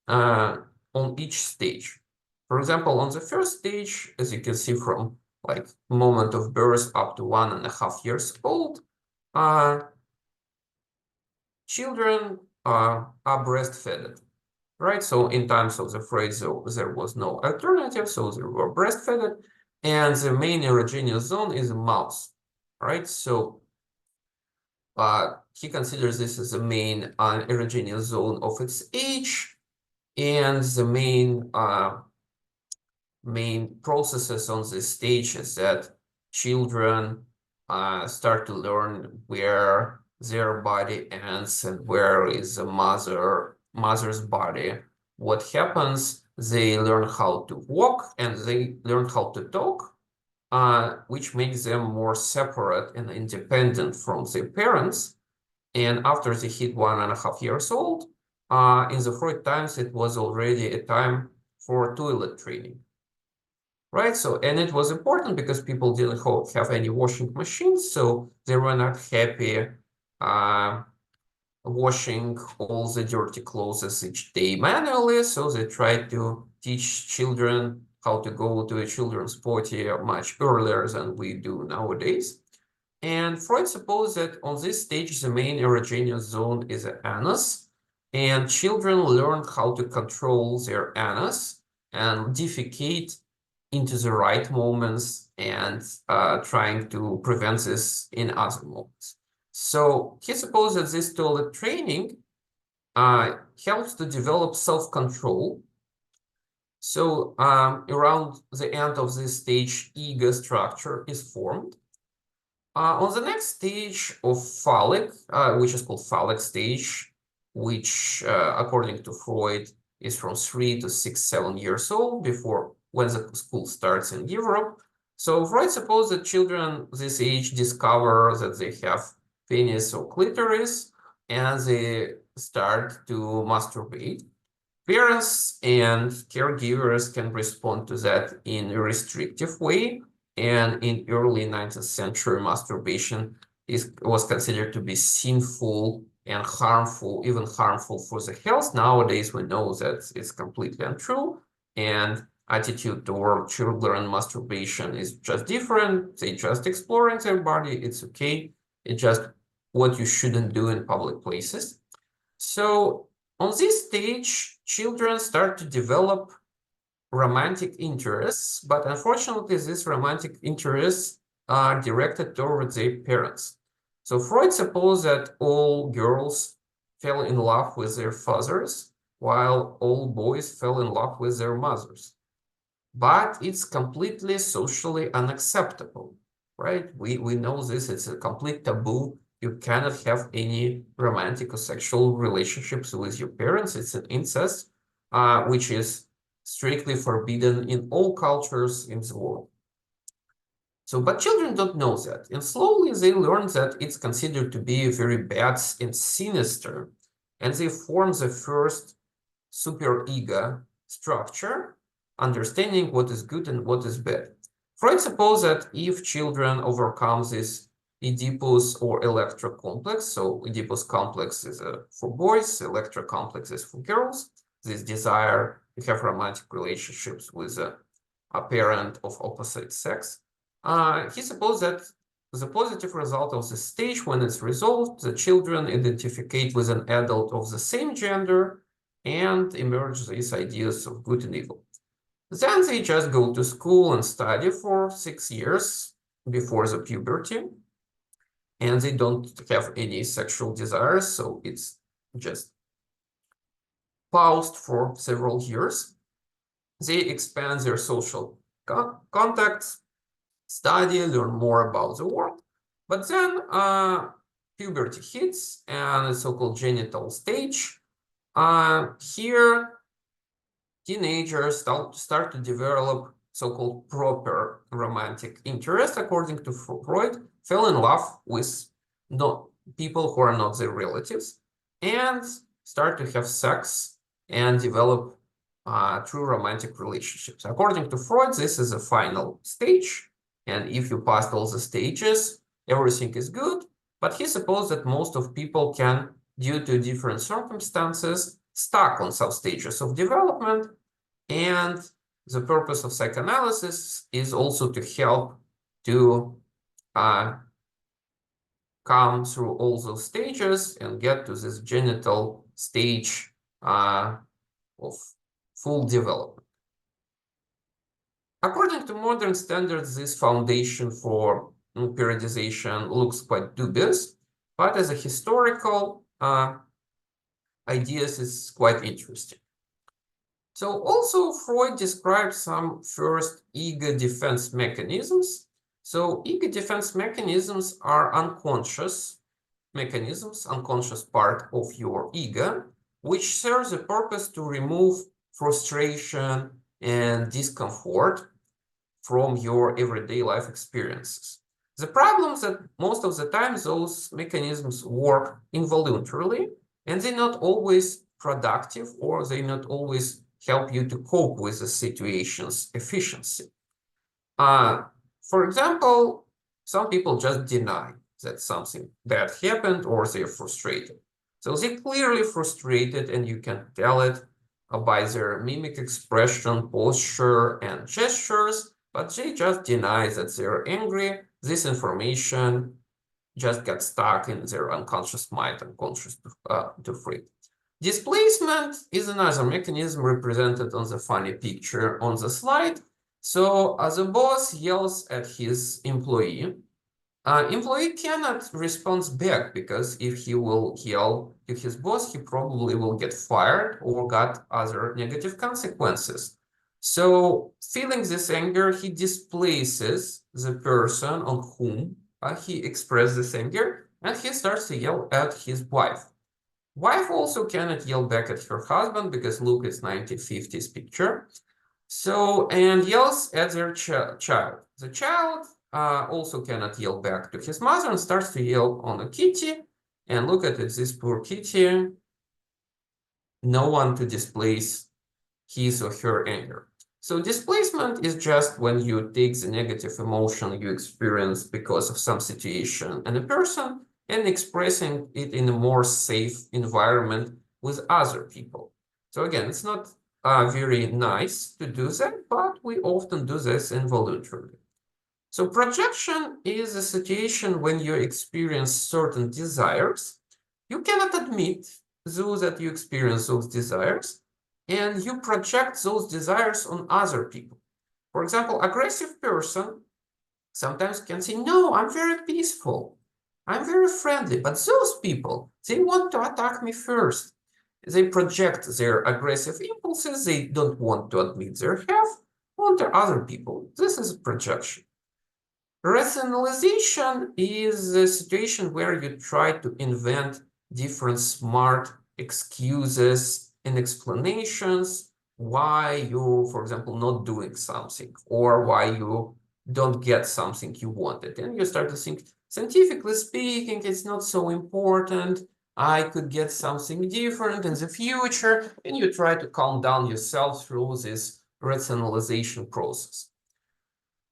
on each stage. For example, on the first stage, as you can see from like moment of birth up to 1.5 years old, children are breastfed, right? So in times of the Freud, there was no alternative, so they were breastfed, and the main erogenous zone is mouth, right? So he considers this as the main erogenous zone of its age, and the main main processes on this stage is that children start to learn where their body ends and where is the mother's body. What happens, they learn how to walk and they learn how to talk, which makes them more separate and independent from their parents. And after they hit 1.5 years old, in the Freud times, it was already a time for toilet training, right? So, and it was important because people didn't have any washing machines, so they were not happy washing all the dirty clothes each day manually. So they tried to teach children how to go to a children's potty much earlier than we do nowadays. And Freud supposed that on this stage, the main erogenous zone is the anus, and children learn how to control their anus and defecate into the right moments and trying to prevent this in other moments. So he supposed that this toilet training helps to develop self-control. So around the end of this stage, ego structure is formed. On the next stage of phallic, which is called phallic stage, which according to Freud is from 3 to 6, 7 years old before when the school starts in Europe. So Freud supposed that children this age discover that they have penis or clitoris and they start to masturbate. Parents and caregivers can respond to that in a restrictive way. And in early 19th century, masturbation was considered to be sinful and harmful, even harmful for the health. Nowadays, we know that it's completely untrue. And attitude toward children masturbation is just different. They just exploring their body. It's okay. It's just what you shouldn't do in public places. So on this stage, children start to develop romantic interests, but unfortunately, these romantic interests are directed towards their parents. So Freud supposed that all girls fell in love with their fathers, while all boys fell in love with their mothers. But it's completely socially unacceptable, right? We know this, it's a complete taboo. You cannot have any romantic or sexual relationships with your parents. It's an incest, which is strictly forbidden in all cultures in the world. So, but children don't know that. And slowly they learn that it's considered to be very bad and sinister. And they form the first superego structure, understanding what is good and what is bad. Freud supposed that if children overcome this Oedipus or Electra complex, so Oedipus complex is for boys, Electra complex is for girls, this desire to have romantic relationships with a parent of opposite sex, he supposed that the positive result of the stage, when it's resolved, the children identificate with an adult of the same gender and emerge these ideas of good and evil. Then they just go to school and study for 6 years before the puberty, and they don't have any sexual desires, so it's just paused for several years. They expand their social contacts, study, learn more about the world, but then puberty hits and the so-called genital stage. Here, teenagers start to develop so-called proper romantic interest, according to Freud, fell in love with people who are not their relatives, and start to have sex and develop true romantic relationships. According to Freud, this is a final stage, and if you passed all the stages, everything is good, but he supposed that most of people can, due to different circumstances, stuck on some stages of development, and the purpose of psychoanalysis is also to help to come through all those stages and get to this genital stage of full development. According to modern standards, this foundation for periodization looks quite dubious, but as a historical ideas is quite interesting. So also Freud described some first ego defense mechanisms. So ego defense mechanisms are unconscious mechanisms, unconscious part of your ego, which serves a purpose to remove frustration and discomfort from your everyday life experiences. The problem is that most of the time those mechanisms work involuntarily and they're not always productive, or they not always help you to cope with the situation's efficiency. For example, some people just deny that something bad happened, or they're frustrated. So they're clearly frustrated, and you can tell it by their mimic expression, posture, and gestures, but they just deny that they're angry. This information just got stuck in their unconscious mind, unconscious to Freud. Displacement is another mechanism represented on the funny picture on the slide. So as a boss yells at his employee, employee cannot respond back, because if he will yell to his boss, he probably will get fired or got other negative consequences. So feeling this anger, he displaces the person on whom he expressed this anger, and he starts to yell at his wife. Wife also cannot yell back at her husband, because look, it's 1950s picture. So, and yells at their child. The child also cannot yell back to his mother and starts to yell on a kitty. And look at it, this poor kitty. No one to displace his or her anger. So displacement is just when you take the negative emotion you experience because of some situation and a person and expressing it in a more safe environment with other people. So again, it's not very nice to do that, but we often do this involuntarily. So projection is a situation when you experience certain desires. You cannot admit, though, that you experience those desires, and you project those desires on other people. For example, aggressive person sometimes can say, no, I'm very peaceful, I'm very friendly, but those people, they want to attack me first. They project their aggressive impulses they don't want to admit they have onto other people. This is a projection. Rationalization is a situation where you try to invent different smart excuses and explanations why you, for example, not doing something, or why you don't get something you wanted. And you start to think, scientifically speaking, it's not so important. I could get something different in the future. And you try to calm down yourself through this rationalization process.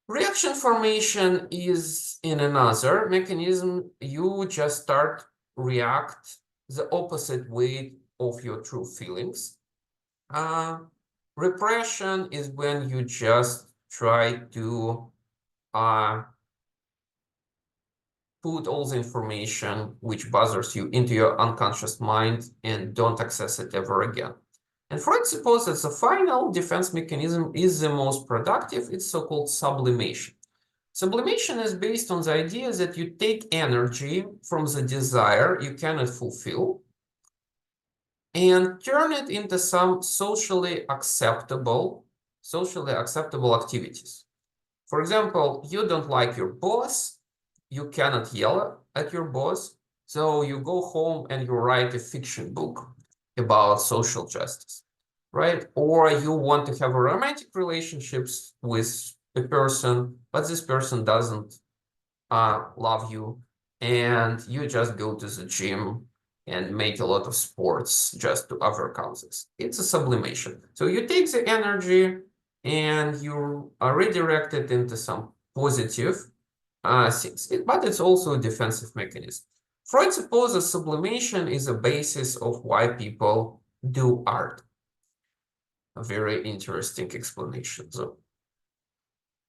Reaction formation is in another mechanism. You just start react the opposite way of your true feelings. Repression is when you just try to put all the information which bothers you into your unconscious mind and don't access it ever again. And Freud supposed that the final defense mechanism is the most productive. It's so-called sublimation. Sublimation is based on the idea that you take energy from the desire you cannot fulfill and turn it into some socially acceptable activities. For example, you don't like your boss, you cannot yell at your boss, so you go home and you write a fiction book about social justice, right? Or you want to have a romantic relationships with a person, but this person doesn't love you, and you just go to the gym and make a lot of sports just to overcome this. It's a sublimation. So you take the energy and you redirect it into some positive things, but it's also a defensive mechanism. Freud supposes sublimation is a basis of why people do art. A very interesting explanation.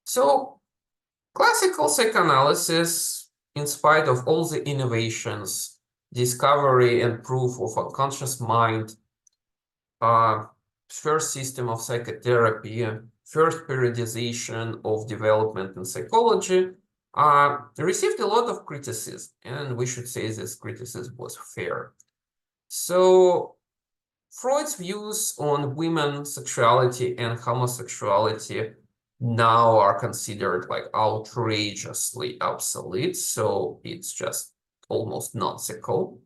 So classical psychoanalysis, in spite of all the innovations, discovery and proof of unconscious mind, first system of psychotherapy, first periodization of development in psychology, received a lot of criticism, and we should say this criticism was fair. So Freud's views on women's sexuality and homosexuality now are considered like outrageously obsolete, so it's just almost nonsensical.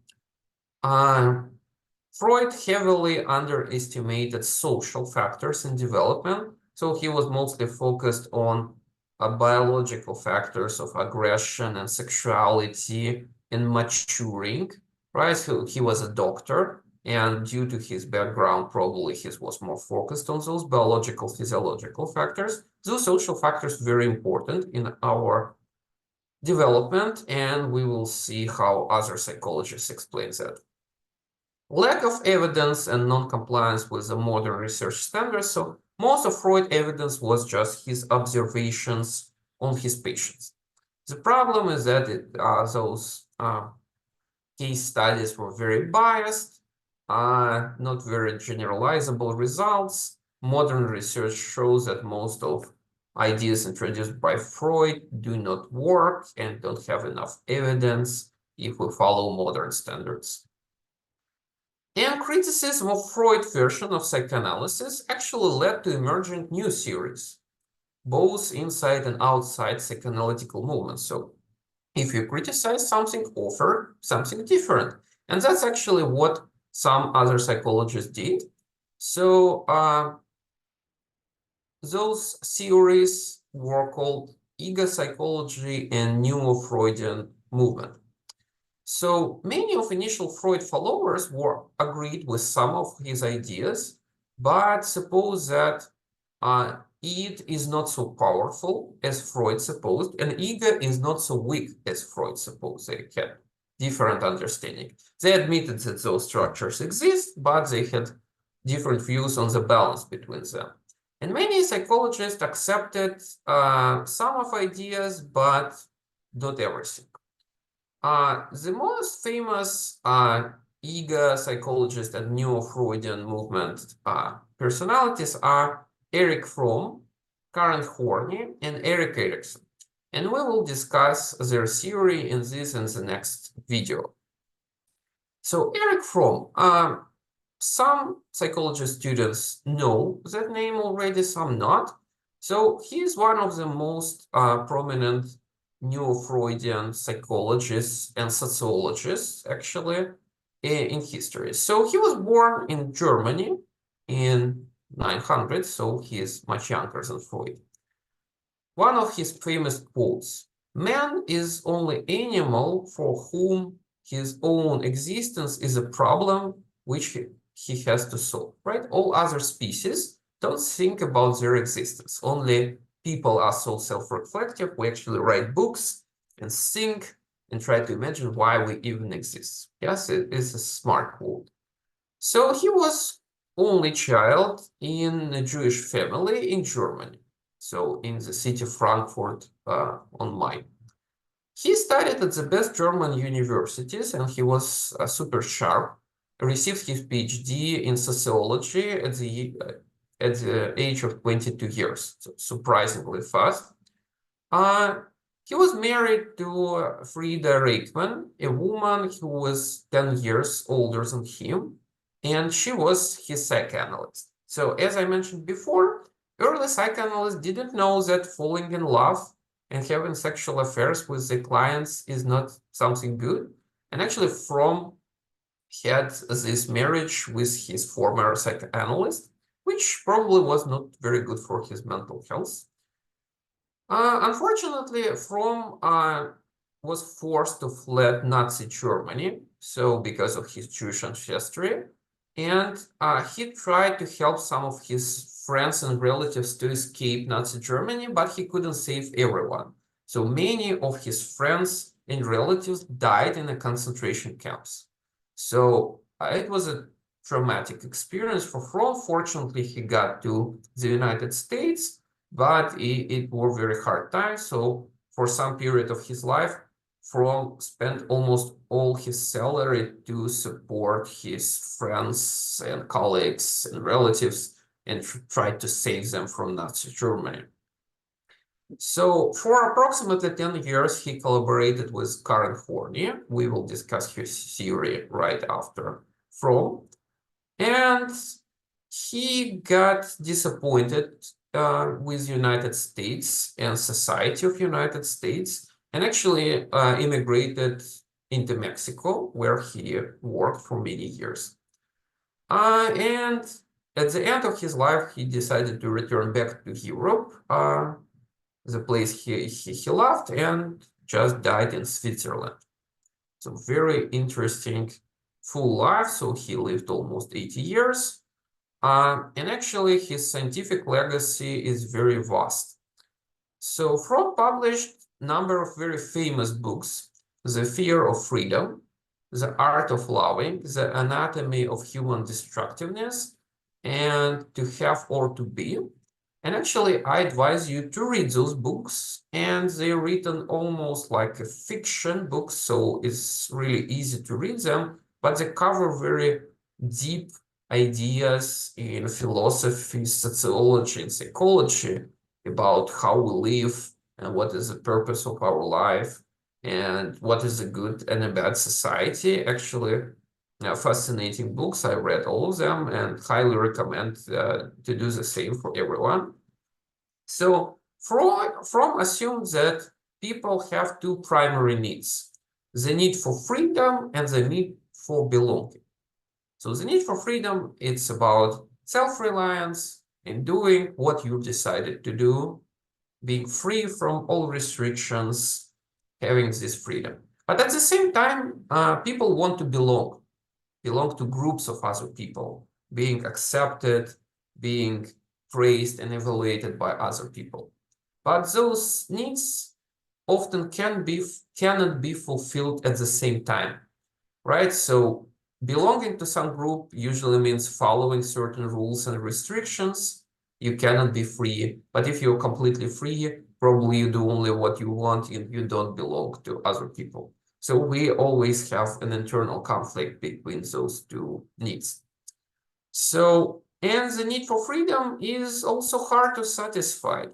Freud heavily underestimated social factors in development, so he was mostly focused on biological factors of aggression and sexuality and maturing, right? So he was a doctor, and due to his background, probably he was more focused on those biological, physiological factors. Those social factors very important in our development, and we will see how other psychologists explain that. Lack of evidence and non-compliance with the modern research standards. So most of Freud's evidence was just his observations on his patients. The problem is that those case studies were very biased, not very generalizable results. Modern research shows that most of ideas introduced by Freud do not work and don't have enough evidence if we follow modern standards. And criticism of Freud's version of psychoanalysis actually led to emerging new theories, both inside and outside psychoanalytical movements. So if you criticize something, offer something different. And that's actually what some other psychologists did. So those theories were called ego psychology and neo-Freudian movement. So many of initial Freud followers were agreed with some of his ideas, but suppose that id is not so powerful as Freud supposed, and ego is not so weak as Freud supposed. They had different understanding. They admitted that those structures exist, but they had different views on the balance between them. And many psychologists accepted some of ideas, but not everything. The most famous ego psychologist and neo-Freudian movement personalities are Erich Fromm, Karen Horney, and Erik Erikson. And we will discuss their theory in the next video. So Erich Fromm, some psychology students know that name already, some not. So he is one of the most prominent neo-Freudian psychologists and sociologists, actually, in history. So he was born in Germany in 900, so he is much younger than Freud. One of his famous quotes, "Man is only animal for whom his own existence is a problem which he has to solve," right? All other species don't think about their existence. Only people are so self-reflective. We actually write books and think and try to imagine why we even exist. Yes, it is a smart quote. So he was only child in a Jewish family in Germany. So in the city of Frankfurt on Main. He studied at the best German universities and he was super sharp. Received his PhD in sociology at the age of 22 years, so surprisingly fast. He was married to Frieda Reichmann, a woman who was 10 years older than him, and she was his psychoanalyst. So as I mentioned before, early psychoanalysts didn't know that falling in love and having sexual affairs with the clients is not something good. And actually, Fromm had this marriage with his former psychoanalyst, which probably was not very good for his mental health. Unfortunately, Fromm was forced to flee Nazi Germany, so because of his Jewish ancestry, and he tried to help some of his friends and relatives to escape Nazi Germany, but he couldn't save everyone. So many of his friends and relatives died in the concentration camps. So it was a traumatic experience for Fromm. Fortunately, he got to the United States, but it was very hard time. So for some period of his life, Fromm spent almost all his salary to support his friends and colleagues and relatives and tried to save them from Nazi Germany. So for approximately 10 years, he collaborated with Karen Horney. We will discuss his theory right after Fromm. And he got disappointed with United States and society of United States, and actually immigrated into Mexico, where he worked for many years. And at the end of his life, he decided to return back to Europe, the place he loved, and just died in Switzerland. So very interesting full life. So he lived almost 80 years. And actually, his scientific legacy is very vast. So Fromm published a number of very famous books: The Fear of Freedom, The Art of Loving, The Anatomy of Human Destructiveness, and To Have or to Be. And actually, I advise you to read those books, and they're written almost like a fiction book, so it's really easy to read them, but they cover very deep ideas in philosophy, sociology, and psychology about how we live and what is the purpose of our life and what is a good and a bad society. Actually, fascinating books. I read all of them and highly recommend to do the same for everyone. So Fromm assumed that people have two primary needs: the need for freedom and the need for belonging. So the need for freedom, it's about self-reliance and doing what you decided to do, being free from all restrictions, having this freedom. But at the same time, people want to belong to groups of other people, being accepted, being praised and evaluated by other people. But those needs often cannot be fulfilled at the same time, right? So belonging to some group usually means following certain rules and restrictions. You cannot be free, but if you're completely free, probably you do only what you want and you don't belong to other people. So we always have an internal conflict between those two needs. So, and the need for freedom is also hard to satisfy.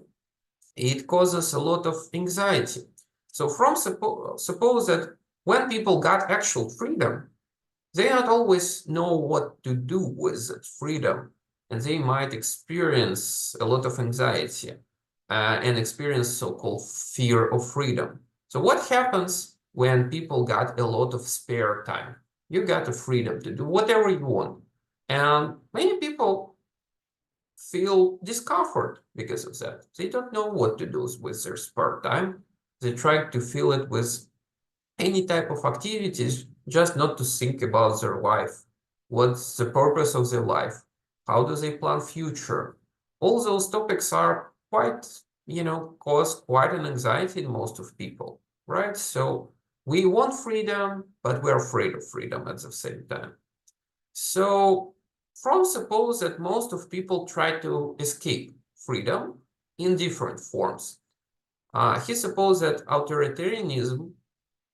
It causes a lot of anxiety. So from suppose that when people got actual freedom, they not always know what to do with that freedom, and they might experience a lot of anxiety and experience so-called fear of freedom. So what happens when people got a lot of spare time? You got the freedom to do whatever you want. And many people feel discomfort because of that. They don't know what to do with their spare time. They try to fill it with any type of activities, just not to think about their life. What's the purpose of their life? How do they plan future? All those topics are quite, cause quite an anxiety in most of people, right? So we want freedom, but we're afraid of freedom at the same time. So Fromm suppose that most of people try to escape freedom in different forms. He supposed that authoritarianism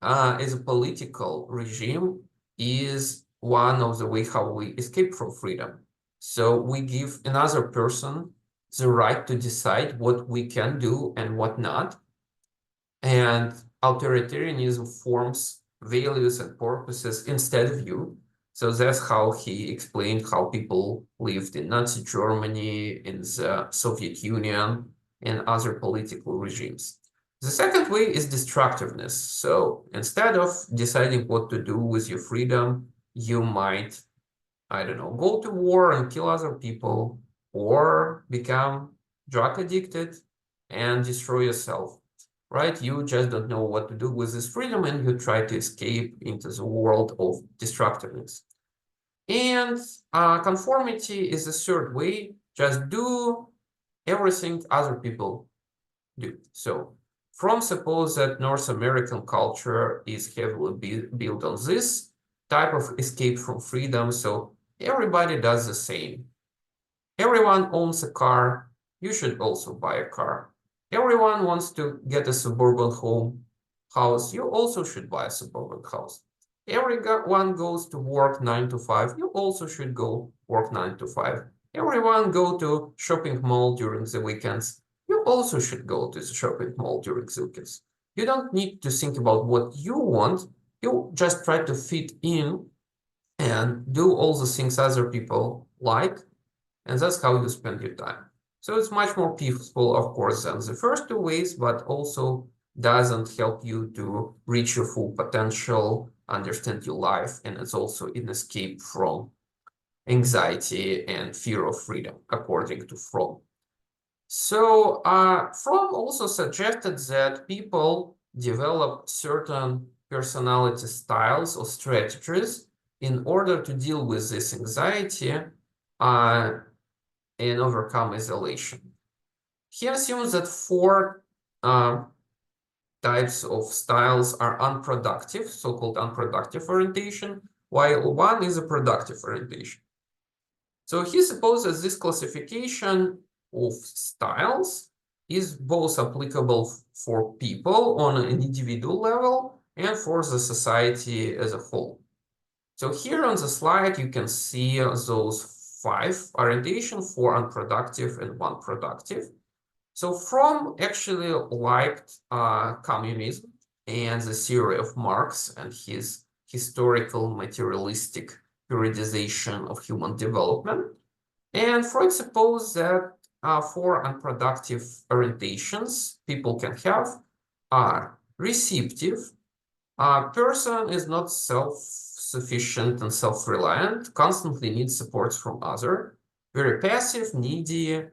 as a political regime is one of the ways how we escape from freedom. So we give another person the right to decide what we can do and what not. And authoritarianism forms values and purposes instead of you. So that's how he explained how people lived in Nazi Germany, in the Soviet Union, and other political regimes. The second way is destructiveness. So instead of deciding what to do with your freedom, you might, I don't know, go to war and kill other people, or become drug addicted and destroy yourself, right? You just don't know what to do with this freedom and you try to escape into the world of destructiveness. And conformity is the third way. Just do everything other people do. So Fromm suppose that North American culture is heavily built on this type of escape from freedom. So everybody does the same. Everyone owns a car. You should also buy a car. Everyone wants to get a suburban house. You also should buy a suburban house. Everyone goes to work 9 to 5. You also should go work 9 to 5. Everyone go to shopping mall during the weekends. You also should go to the shopping mall during the weekends. You don't need to think about what you want. You just try to fit in and do all the things other people like, and that's how you spend your time. So it's much more peaceful, of course, than the first two ways, but also doesn't help you to reach your full potential, understand your life, and it's also an escape from anxiety and fear of freedom, according to Fromm. So Fromm also suggested that people develop certain personality styles or strategies in order to deal with this anxiety and overcome isolation. He assumes that four types of styles are unproductive, so-called unproductive orientation, while one is a productive orientation. So he supposes this classification of styles is both applicable for people on an individual level and for the society as a whole. So here on the slide, you can see those 5 orientations, 4 unproductive and 1 productive. So Fromm actually liked communism and the theory of Marx and his historical materialistic periodization of human development. And Freud supposed that 4 unproductive orientations people can have are receptive. A person is not self-sufficient and self-reliant, constantly needs support from others, very passive, needy,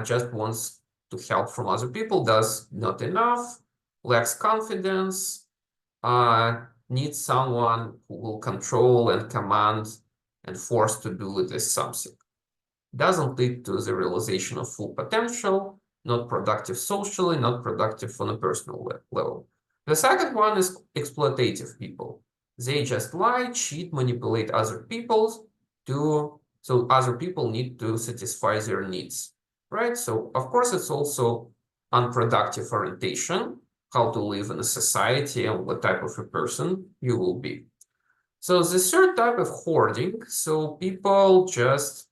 just wants to help from other people, does not enough, lacks confidence, needs someone who will control and command and force to do this something. Doesn't lead to the realization of full potential, not productive socially, not productive on a personal level. The second one is exploitative people. They just lie, cheat, manipulate other people so other people need to satisfy their needs, right? So of course it's also unproductive orientation, how to live in a society and what type of a person you will be. So the third type of hoarding, so people just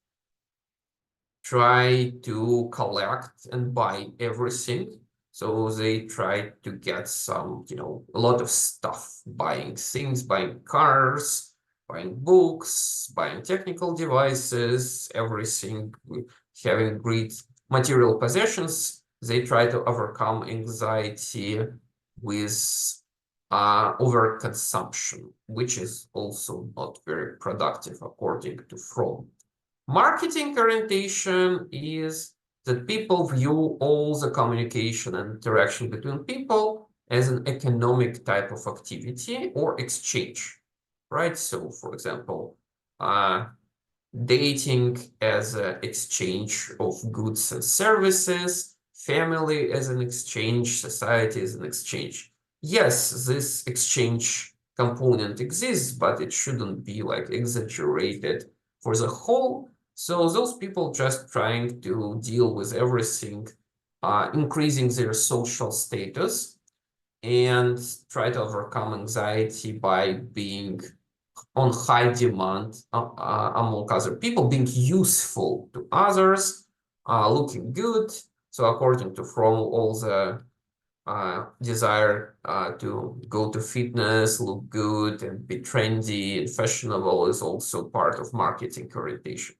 try to collect and buy everything. So they try to get some, a lot of stuff, buying things, buying cars, buying books, buying technical devices, everything, having great material possessions. They try to overcome anxiety with overconsumption, which is also not very productive, according to Fromm. Marketing orientation is that people view all the communication and interaction between people as an economic type of activity or exchange, right? So, for example, dating as an exchange of goods and services, family as an exchange, society as an exchange. Yes, this exchange component exists, but it shouldn't be like exaggerated for the whole. So those people just trying to deal with everything, increasing their social status and try to overcome anxiety by being on high demand among other people, being useful to others, looking good. So according to Fromm, all the desire to go to fitness, look good, and be trendy and fashionable is also part of marketing orientation.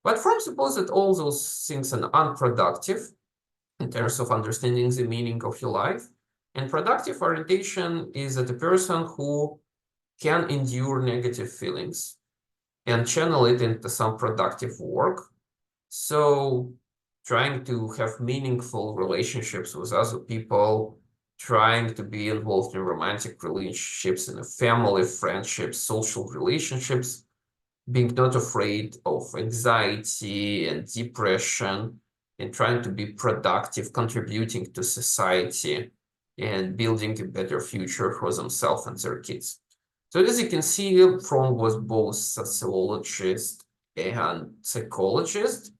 But Fromm supposes that all those things are unproductive in terms of understanding the meaning of your life. And productive orientation is that a person who can endure negative feelings and channel it into some productive work. So trying to have meaningful relationships with other people, trying to be involved in romantic relationships, in a family, friendships, social relationships, being not afraid of anxiety and depression, and trying to be productive, contributing to society, and building a better future for themselves and their kids. So as you can see, Fromm was both sociologist and psychologist,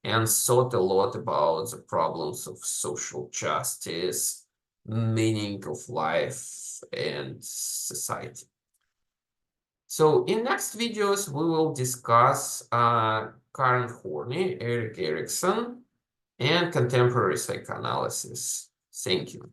and thought a lot about the problems of social justice, meaning of life, and society. So in next videos, we will discuss Karen Horney, Erik Erikson, and contemporary psychoanalysis. Thank you.